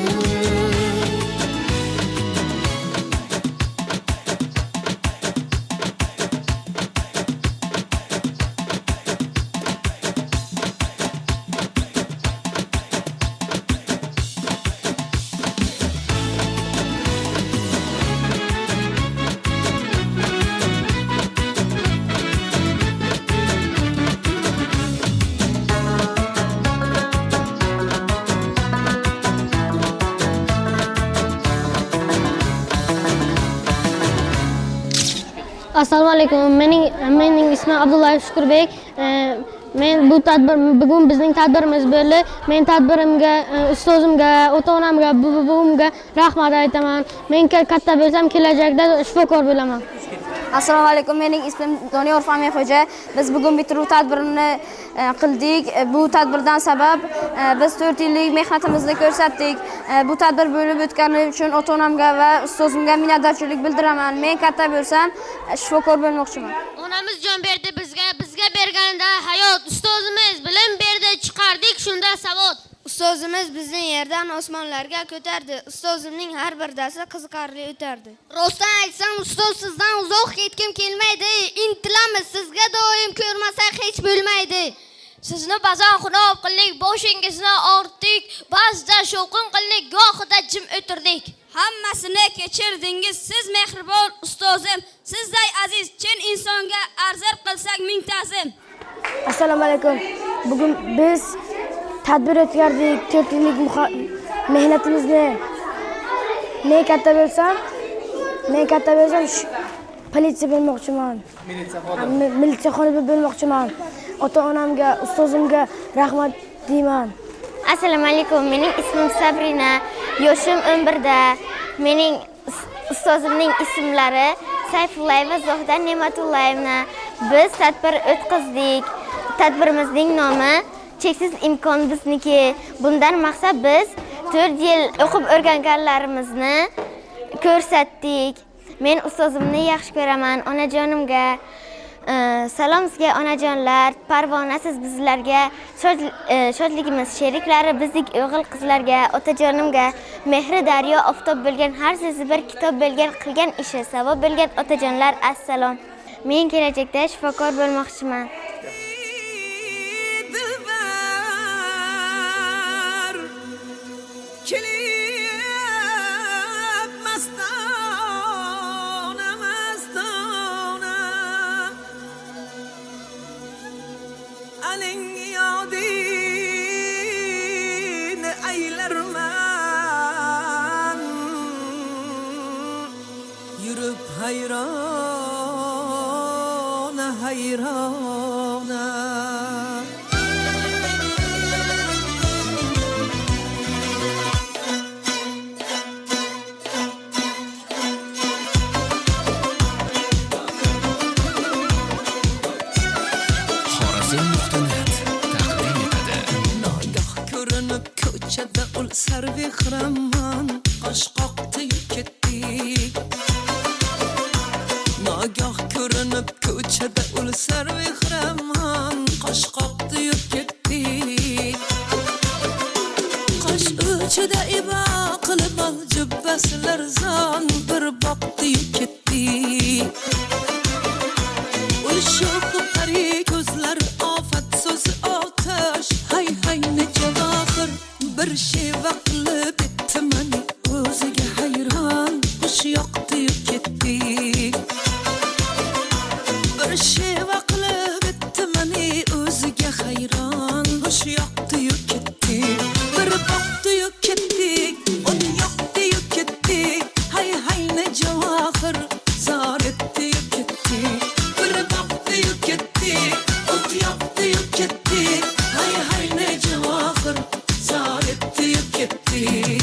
Assalomu alaykum. Mening ismim Abdullayev Shukurbek. Men bugun bizning tadbirimiz bo'ldi. Men tadbirimga, ustozimga, ota-onamga, buvimga rahmat aytaman. Men katta bo'lsam kelajakda shifokor bo'laman.
Assalomu alaykum. Mening ismim Doniyor Famixo'ja. Biz bugun bitiruv tadbirini qildik. Bu tadbirdan sabab biz 4 yillik mehnatimizni ko'rsatdik. Bu tadbir bo'lib o'tgani uchun ota-onamga va ustozimga minnatdorchilik bildiraman. Men katta bo'lsam shifokor bo'lmoqchiman.
Onamiz jon berdi bizga berganda hayot, ustozimiz bilim berdi, chiqardik shunda savod.
Ustozimiz bizni yerdan osmonlarga ko'tardi. Ustozimning har bir darsi qiziqarli o'tardi.
Rostdan aytsam, ustoz sizdan uzoq ketkim kelmaydi. Intilamiz sizga doim, ko'rmasak hech bo'lmaydi.
Sizni bazan xunob qildik, boshingizni ortdik, ba'zida shovqin qildik, gohida jim o'tirdik.
Hammasini kechirdingiz, siz mehribon ustozim. Sizday aziz, chin insonga arzir qilsak ming ta'zim.
Assalomu alaykum. Bugun biz tadbir o'tkazdik. 4 yillik mehnatimizni men katta bo'lsam politsiya bo'lmoqchiman. Militsiya xodimi bo'lmoqchiman. Ota-onamga, ustozimga rahmat deyman.
Assalomu alaykum. Mening ismim Sabrina. Yoshim 11 da. Mening ustozimning ismlari Sayfullayeva va Zohida Ne'matullayevna. Biz tadbir o'tkazdik. Tadbirimizning nomi Cheksiz imkon bizniki. Bundan maqsad biz 4 yil o'qib o'rganganlarimizni ko'rsatdik. Men ustozimni yaxshi ko'raman. Onajonimga salom sizga onajonlar. Parvona siz bizlarga shodligimiz sheriklari, bizning o'g'il qizlarga, otajonimga mehri daryo oftob bo'lgan, har so'zi bir kitob bo'lgan, qilgan ishi savob bo'lgan otajonlar, assalom. Men kelajakda shifokor bo'lmoqchiman.
Hayrana hayrana
Xorazm.net taqdim etadi.
Nogoh ko'rinib ko'chada ul sarvehraman qosh qoqdi ketdik. Nogoh ko'rinib ko'chada ul sarvehraman qosh qoqdi ketdik. Qosh uchida ibo qilib ol jubbasilar zon bir boqdi ketdik. Ul sho'q qari ko'zlar ofat so'zi otash hay hay ne javohir bir sheva qilib bitman o'ziga hayron xush yoqdi ketdik. Bir sheva qilib bitman o'ziga hayron xush yoqdi ketdik. Bir boqdi ketdik, un yoqdi ketdik. Hay hay ne javohir zor etdi ketdik. Bir boqdi ketdik, un yoqdi ketdik. Hay hay ne javohir zor etdi ketdik.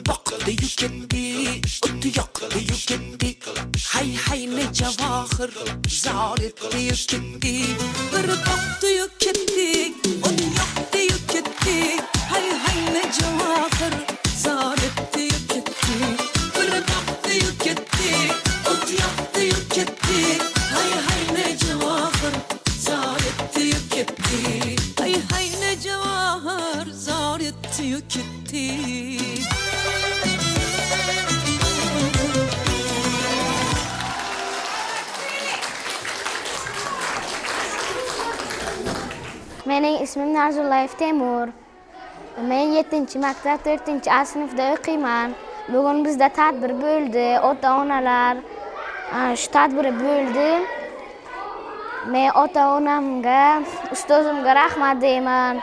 boqdi-yu ketdi, o'tdi yoqdi-yu ketdi. Hay hay ne javohir zor etdi-yu ketdi. Bir boqdi-yu ketdi, o't yoqdi-yu ketdi. Hay hay ne javohir zor etdi-yu ketdi. Bir boqdi-yu ketdi, o't yoqdi-yu ketdi. Hay hay ne javohir zor etdi-yu ketdi. Hay hay ne javohir zor etdi-yu ketdi.
Mening ismim Narzullayev Temur. Men 7-maktab 4A sinfda o'qiyman. Bugun bizda tadbir bo'ldi. Ota-onalar shu tadbir bo'ldi. Men ota-onamga, ustozimga rahmat deyman.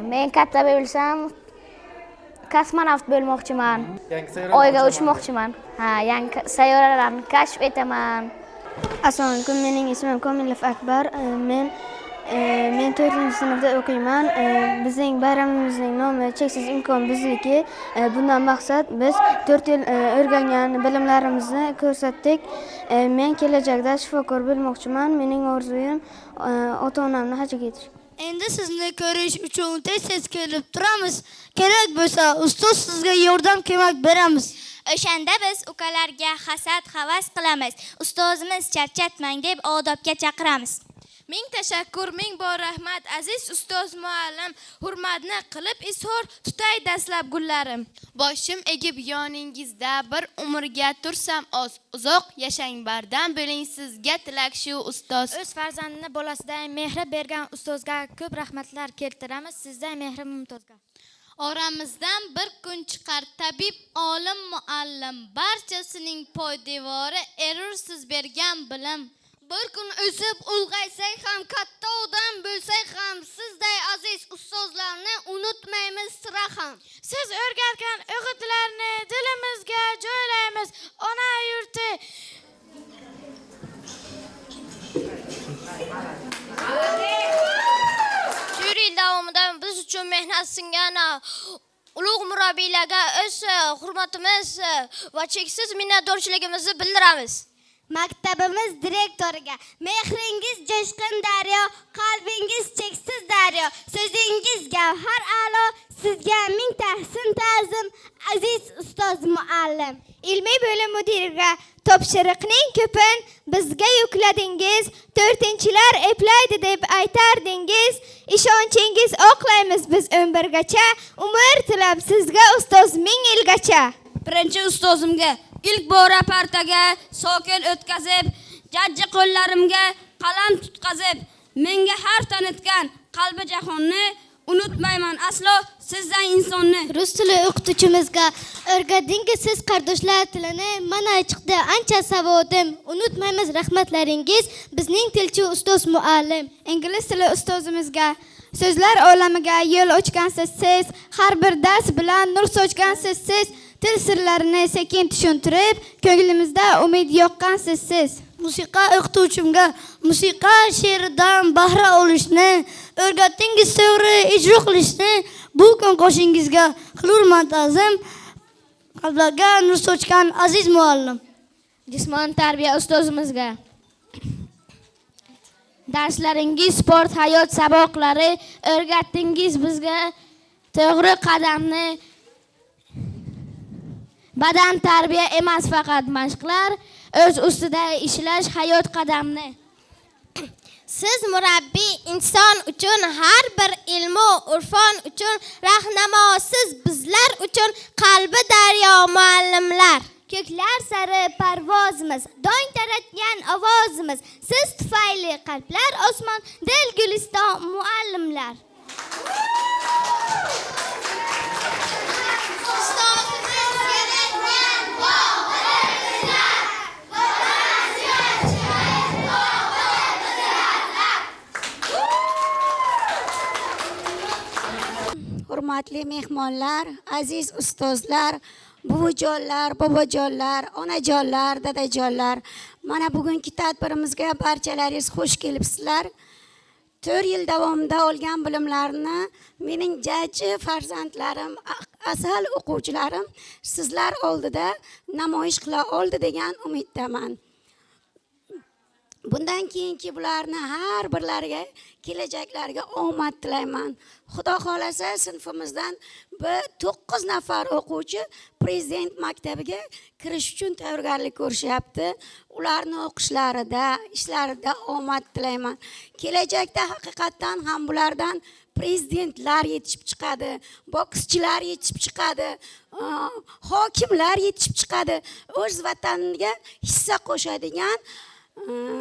Men katta bo'lsam kosmonavt bo'lmoqchiman. Oyga uchmoqchiman. Yangi sayyoralarni kashf etaman.
Assalomu alaykum. Mening ismim Komilov Akbar. Men 4-sinfda o'qiyman. Bizning bayramimizning nomi cheksiz imkon bizniki. Bundan maqsad biz 4 yil o'rgangan bilimlarimizni ko'rsatdik. Men kelajakda shifokor bo'lmoqchiman. Mening orzuyim ota-onamni hajga ketish.
Endi sizni ko'rish uchun tez-tez kelib turamiz. Kerak bo'lsa, ustoz sizga yordam ko'mak beramiz.
O'shanda biz ukalarga hasad, havas qilamiz. Ustozimiz charchatmang deb odobga chaqiramiz.
Ming tashakkur, ming bor rahmat aziz ustoz muallim. Hurmatni qilib izhor tutay dastlab gullarim. Boshim egib yoningizda bir umrga tursam oz. Uzoq yashang, bardam bo'ling sizga tilak shu ustoz.
O'z farzandini bolasidan mehr bergan ustozga ko'p rahmatlar keltiramiz. Sizdan mehr mumtozga.
Oramizdan bir kun chiqar tabib, olim, muallim, barchasining poydevori erur siz bergan bilim. Bir kun o'sib ulg'aysak ham, katta odam bo'lsak ham, sizday aziz ustozlarni unutmaymiz sira ham.
Siz o'rgatgan o'qitlarni dilimizga joylaymiz. Ona yurti
Shu yil davomida biz uchun mehnat singan ulug' murabbiylarga o'z hurmatimiz va cheksiz minnatdorchiligimizni bildiramiz.
Maktabimiz direktoriga mehringiz jo'shqin daryo, qalbingiz cheksiz daryo, so'zingiz gavhar a'lo, sizga ming tahsin ta'zim aziz ustoz muallim. Ilmiy bo'lim mudiriga topshiriqning ko'pin bizga yukladingiz, 4-chilar eplaydi deb aytardingiz. Ishonchingiz oqlaymiz biz 11gacha, umr tilab sizga ustoz ming yilgacha.
Birinchi ustozimga ilk bora partaga sokin o'tkazib, jajji qo'llarimga qalam tutqazib, menga har tanitgan qalbi jahonni unutmayman aslo sizdan insonni.
Rus tili o'qituvchimizga o'rgatdingiz siz qardoshlar tilini, mana chiqdi ancha savodim. Unutmaymiz rahmatlaringiz bizning tilchi ustoz muallim. Ingliz tili ustozimizga so'zlar olamiga yo'l ochgansiz siz, har bir dars bilan nur sochgansiz siz. Til sirlarini sekin tushuntirib, ko'nglimizda umid yoqqansiz siz. Musiqa o'qituvchimga musiqa she'ridan bahra olishni o'rgatdingiz, to'g'ri ijro qilishni. Bu kun qo'shingizga hurmat ta'zim, qalblarga nur sochgan aziz muallim. Jismoniy tarbiya ustozimizga darslaringiz, sport, hayot saboqlari o'rgatdingiz bizga, to'g'ri qadamni. Badan tarbiya emas, faqat mashqlar, o'z ustida ishlash, hayot qadamni.
Siz murabbiy inson uchun, har bir ilmu urfon uchun rahnamo, siz bizlar uchun qalbi daryo muallimlar.
Ko'klar sari parvozimiz, dong taratgan ovozimiz, siz tufayli qalblar osmon, dil guliston muallimlar.
Hurmatli mehmonlar, aziz ustozlar, buvijonlar, bobojonlar, onajonlar, dadajonlar, mana bugungi tadbirimizga barchalaringiz xush kelibsizlar. 4 yil davomida olgan bilimlarini mening jajji farzandlarim, asal o'quvchilarim sizlar oldida namoyish qila oldi degan umiddaman. Bundan keyingi bularni har birlariga kelajaklariga omad tilayman. Xudo xolasa sinfimizdan 9 nafar o'quvchi prezident maktabiga kirish uchun tayyorgarlik ko'rishyapti. Ularni o'qishlarida, ishlarida omad tilayman. Kelajakda haqiqatan ham bulardan prezidentlar yetishib chiqadi, bokschilar yetishib chiqadi, hokimlar yetishib chiqadi. O'z vataniga hissa qo'shadigan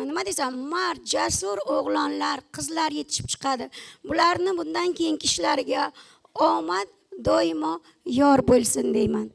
nima desam, mard, jasur o'g'lonlar, qizlar yetishib chiqadi. Bularni bundan keyingi ishlariga omad doimo yor bo'lsin deyman.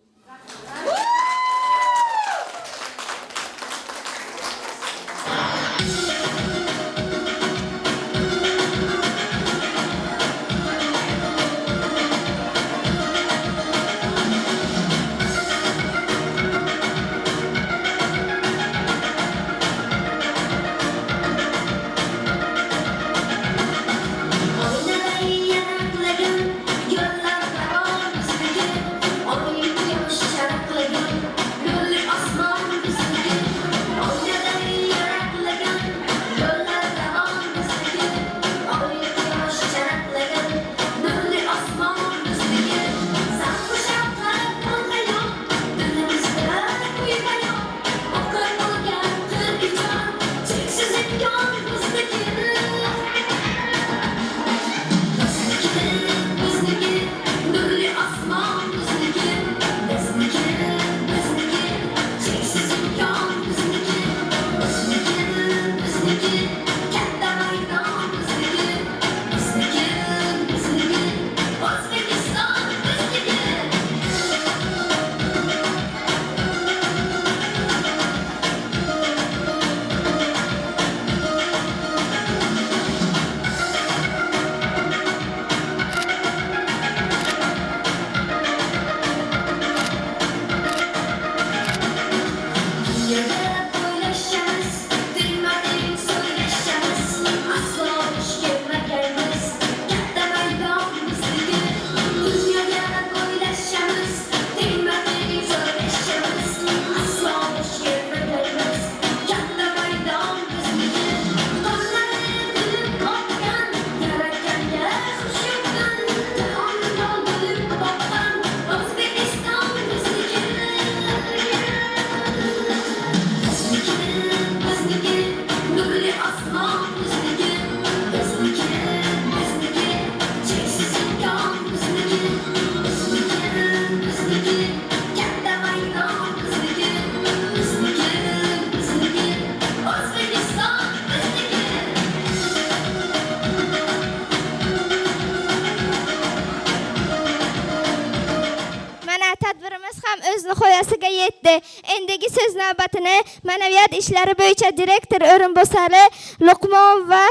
Tadbirimiz ham o'z nihoyasiga yetdi. Endigi so'z navbatini ma'naviyat ishlari bo'yicha direktor o'rinbosari Luqmon va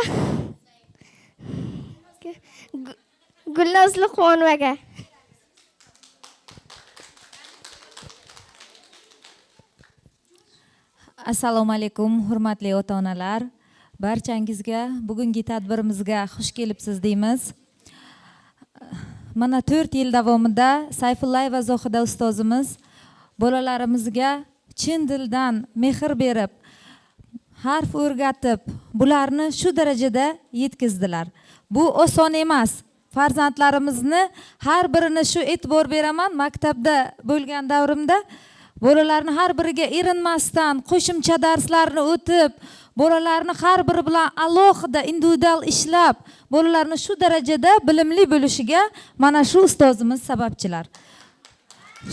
Gulnoz Luqmonovaga.
Assalomu alaykum, hurmatli ota-onalar. Barchangizga bugungi tadbirimizga xush kelibsiz deymiz. Mana 4 yil davomida Sayfullayeva Zohida ustozimiz bolalarimizga chin dildan mehr berib, harf o'rgatib, bularni shu darajada yetkazdilar. Bu oson emas. Farzandlarimizni har birini shu e'tibor beraman, maktabda bo'lgan davrimda bolalarni har biriga erinmasdan qo'shimcha darslarni o'tib, bolalarni har biri bilan alohida individual ishlab, bolalarni shu darajada bilimli bo'lishiga mana shu ustozimiz sababchilar.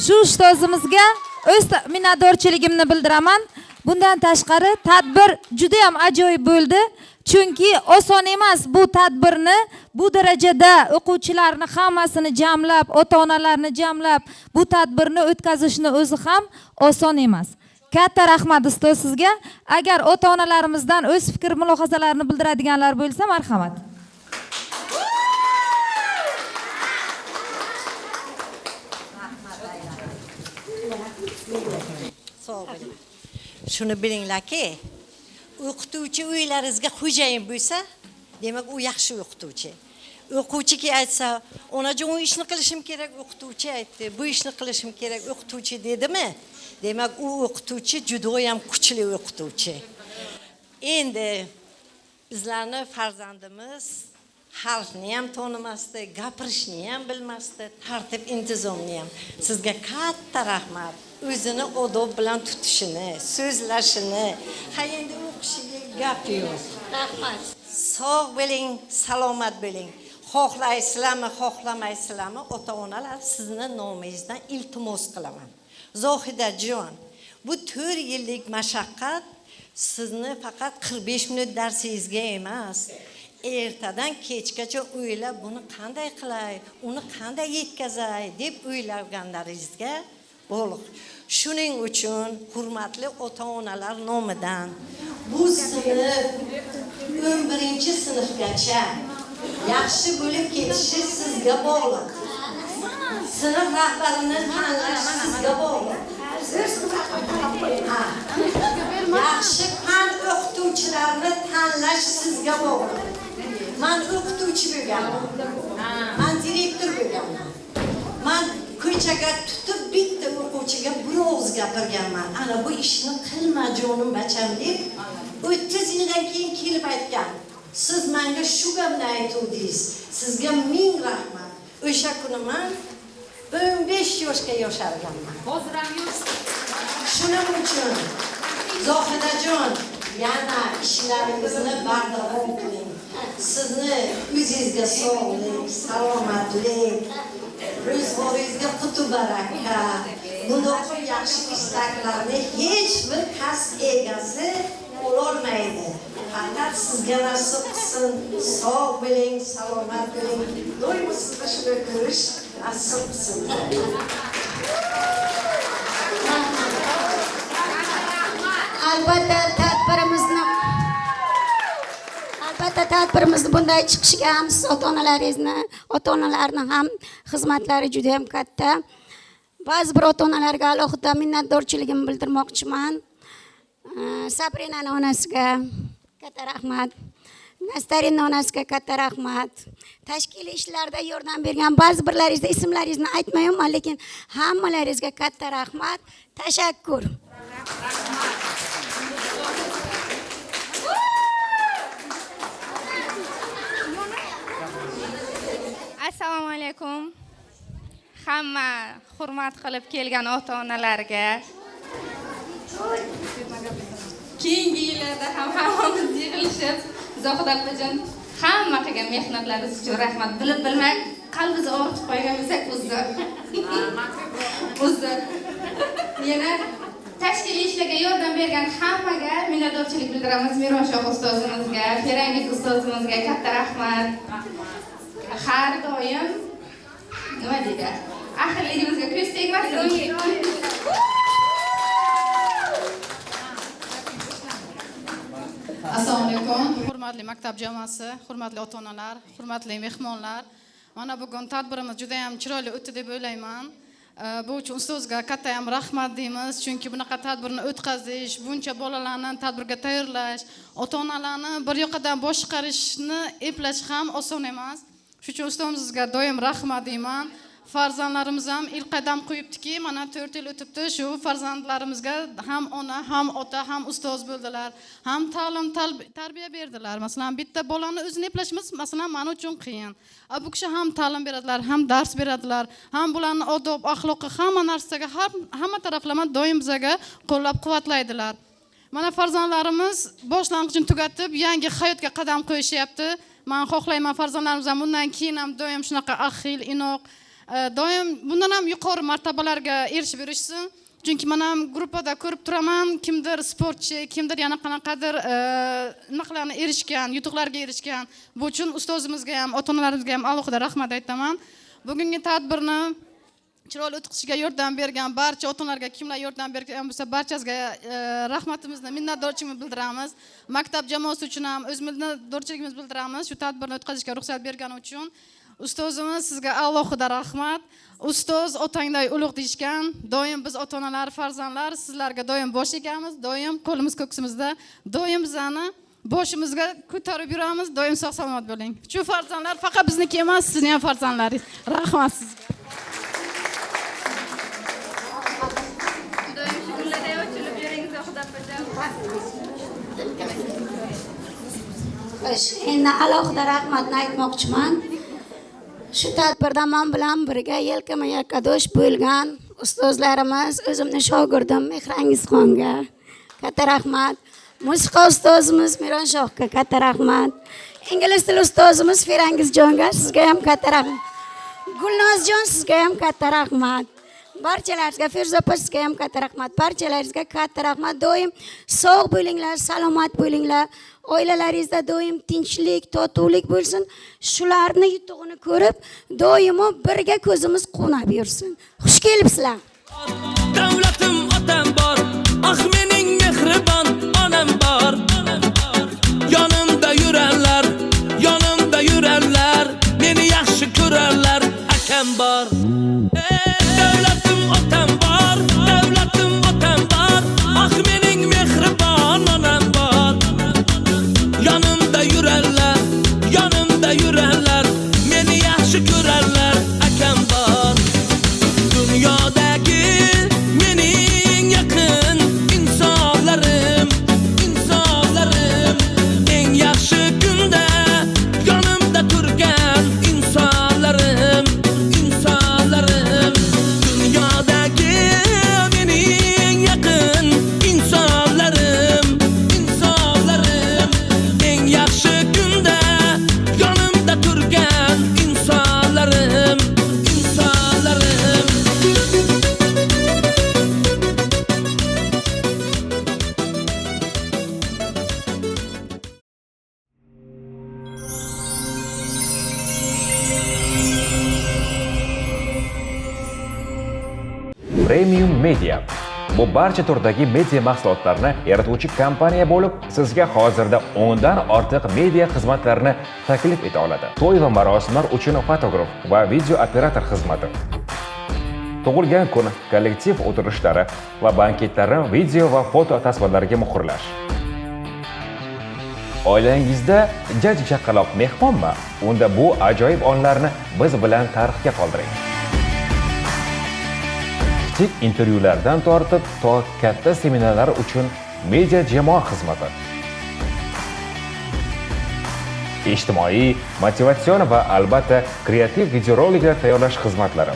Shu ustozimizga o'z minnatdorchiligimni bildiraman. Bundan tashqari tadbir juda ham ajoyib bo'ldi. Chunki oson emas bu tadbirni bu darajada o'quvchilarni hammasini jamlab, ota-onalarni jamlab bu tadbirni o'tkazishni o'zi ham oson emas. Katta rahmat ustoz sizga. Agar ota-onalarimizdan o'z fikr mulohazalarini bildiradiganlar bo'lsa, marhamat.
Shuni bilinglarki, o'qituvchi uylaringizga xo'jayin bo'lsa, demak u yaxshi o'qituvchi. O'quvchiga aytsa, onajon u ishni qilishim kerak, o'qituvchi aytdi. Bu ishni qilishim kerak, o'qituvchi dedimi? Demak, u o'qituvchi juda ham kuchli o'qituvchi. Endi bizlarni farzandimiz xalqni ham tonimasdi, gapirishni ham bilmasdi, tartib intizomni ham. Sizga katta rahmat. O'zini odob bilan tutishini, so'zlashini, ha endi o'qishiga gap yo'q. Rahmat. Sog' bo'ling, salomat bo'ling. Xohlaysizlarmi, xohlamaysizlarmi, ota-onalar sizni nomingizdan iltimos qilaman. Zohidajon, bu 4 yillik mashaqqat sizni faqat 45 minut darsingizga emas, ertadan kechgacha o'ylab buni qanday qilay, uni qanday yetkazay deb o'ylaganlaringizga bog'liq. Shuning uchun hurmatli ota-onalar nomidan bu sinf 11-sinfgacha yaxshi bo'lib ketishi sizga bog'liq. Sinf rahbarini tanlash sizga bog'liq. Yaxshi fan o'qituvchilarni tanlash sizga bog'liq. Men o'qituvchi bo'lganman. Men direktor bo'lganman. Men ko'chaga tutib bitta o'quvchiga bir og'iz gapirganman. Ana bu ishni qilma jonim bacham deb 30 yildan keyin kelib aytgan. Siz menga shu gapni aytdingiz. Sizga ming rahmat. O'sha kuni men 15 yoshga yosharganman. Hozir ham yoshsiz. Shuning uchun Zohidajon, yana ishlaringizni bardavom qiling. Sizni o'zingizga sog'lik, salomatlik, ro'zg'oringizga qutu baraka, bundoq yaxshi istaklarni hech bir kasb egasi ololmaydi. Faqat sizga nasib qilsin, sog' bo'ling, salomat bo'ling. Doim sizga shuni ko'rish nasib qilsin.
Albatta tadbirimizni bunday chiqishiga ham siz ota-onalarning ham xizmatlari juda ham katta. Ba'zi bir ota-onalarga alohida minnatdorchiligimni bildirmoqchiman. Sabrinaning onasiga katta rahmat. Nastarinning onasiga katta rahmat. Tashkiliy ishlarda yordam bergan ba'zi birlaringizda ismlaringizni aytmayman, lekin hammalaringizga katta rahmat. Tashakkur.
Assalomu alaykum. Hamma hurmat qilib kelgan ota-onalarga. Keyingi yillarda ham hammamiz yig'ilishib, Zohida opajon hamma qilgan mehnatlaringiz uchun rahmat. Bilib bilmay qalbingizni og'ritib qo'ygan bo'lsak uzr. Uzr. Yana tashkiliy ishlarga yordam bergan hammaga minnatdorchilik bildiramiz. Mironshoh ustozimizga, Ferangiz ustozimizga katta rahmat. Har doim nima deydi? Ahilligimizga ko'z tegmasin.
Assalomu alaykum. Hurmatli maktab jamoasi, hurmatli ota-onalar, hurmatli mehmonlar. Mana bugun tadbirimiz juda ham chiroyli o'tdi deb o'ylayman. Bu uchun ustozga katta ham rahmat deymiz, chunki bunaqa tadbirni o'tkazish, buncha bolalarni tadbirga tayyorlash, ota-onalarni bir yoqadan boshqarishni eplash ham oson emas. Shuning uchun ustozimizga doim rahmat deyman. Farzandlarimiz ham ilk qadam qo'yibdiki, mana 4 yil o'tibdi, shu farzandlarimizga ham ona, ham ota, ham ustoz bo'ldilar, ham ta'lim, tarbiya berdilar. Masalan, bitta bolani o'zini eplashimiz, masalan, men uchun qiyin. Bu kishi ham ta'lim beradilar, ham dars beradilar, ham bularni odob, axloqi, hamma narsaga, hamma taraflama doim bizga qo'llab-quvvatlaydilar. Mana farzandlarimiz boshlang'ichni tugatib, yangi hayotga qadam qo'yishyapti. Men xohlayman farzandlarimiz ham bundan keyin ham doim shunaqa ahil, inoq, doim bundan ham yuqori martabalarga erishib berishsin. Chunki men ham gruppada ko'rib turaman, kimdir sportchi, kimdir yana qanaqadir nimalarni erishgan, yutuqlarga erishgan. Bu uchun ustozimizga ham, ota-onalarimizga ham alohida rahmat aytaman. Bugungi tadbirni chiroyli o'tkazishga yordam bergan barcha ota-onalarga, kimlar yordam bergan bo'lsa, barchasiga rahmatimizni, minnatdorchiligimizni bildiramiz. Maktab jamoasi uchun ham o'z minnatdorchiligimizni bildiramiz. Shu tadbirni o'tkazishga ruxsat bergani uchun. Ustozimiz sizga alohida rahmat. Ustoz otangday ulug' deyishgan. Doim biz ota-onalar, farzandlar sizlarga doim bosh egamiz, doim qo'limiz ko'ksimizda, doim bizani boshimizga ko'tarib yuramiz. Doim sog' salomat bo'ling. Shu farzandlar faqat bizniki emas, sizning ham farzandlaringiz. Rahmat sizga. Doim shukurlarga ochilib yuringiz, Xudo
xo'sh, endi alohida rahmatni aytmoqchiman. Shu tadbirda men bilan birga yelkama-yelka do'st bo'lgan ustozlarimiz, o'zimning shogirdim Mehrangizxonga katta rahmat. Musiqa ustozimiz Mironshohga katta rahmat. Ingliz tili ustozimiz Ferangizjonga sizga ham katta rahmat. Gulnozjon sizga ham katta rahmat. Barchalaringizga Ferzopa sizga ham katta rahmat. Barchalaringizga katta rahmat. Doim sog' bo'linglar, salomat bo'linglar. Oilalaringizda doim tinchlik, totuvlik bo'lsin. Shularni yutug'ini ko'rib, doimo birga ko'zimiz qonab yursin. Xush kelibsizlar.
Davlatim otam bor, ah mening mehribon onam bor. Yonimda yurarlar, meni yaxshi ko'rarlar, akam bor. Davlatim otam bor, ah mening mehribon onam bor. Yonimda yurarlar, meni yaxshi ko'rarlar, akam bor. Dunyodagi mening yaqin insonlarim, eng yaxshi kunda yonimda turgan insonlarim. Dunyodagi mening yaqin insonlarim, eng yaxshi kunda yonimda turgan insonlarim.
Premium Media. Bu barcha turdagi media mahsulotlarni yaratuvchi kompaniya bo'lib, sizga hozirda 10 dan ortiq media xizmatlarini taklif eta oladi. To'y va marosimlar uchun fotograf va video operator xizmati. Tug'ilgan kun, kollektiv o'tirishlari va banketlarni video va foto tasvirlarga muhrlash. Oilangizda jajji chaqaloq mehmonmi? Unda bu ajoyib onlarni biz bilan tarixga qoldiring. Kichik intervyulardan tortib to katta seminarlar uchun media jamoa xizmati. Ijtimoiy, motivatsion va albatta kreativ videoroliklar tayyorlash xizmatlari.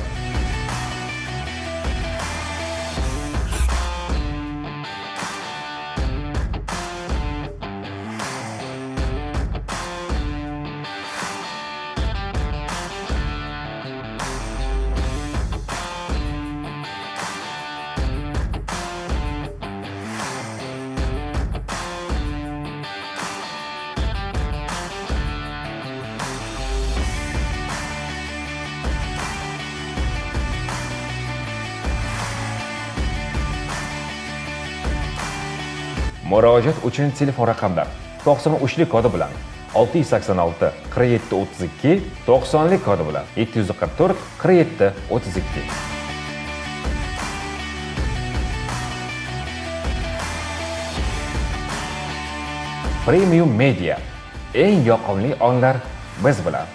Murojaat uchun telefon raqamlar 93lik kodi bilan 686 47 32, 90lik kodi bilan 744 47 32. Premium Media. Eng yoqimli onlar biz bilan.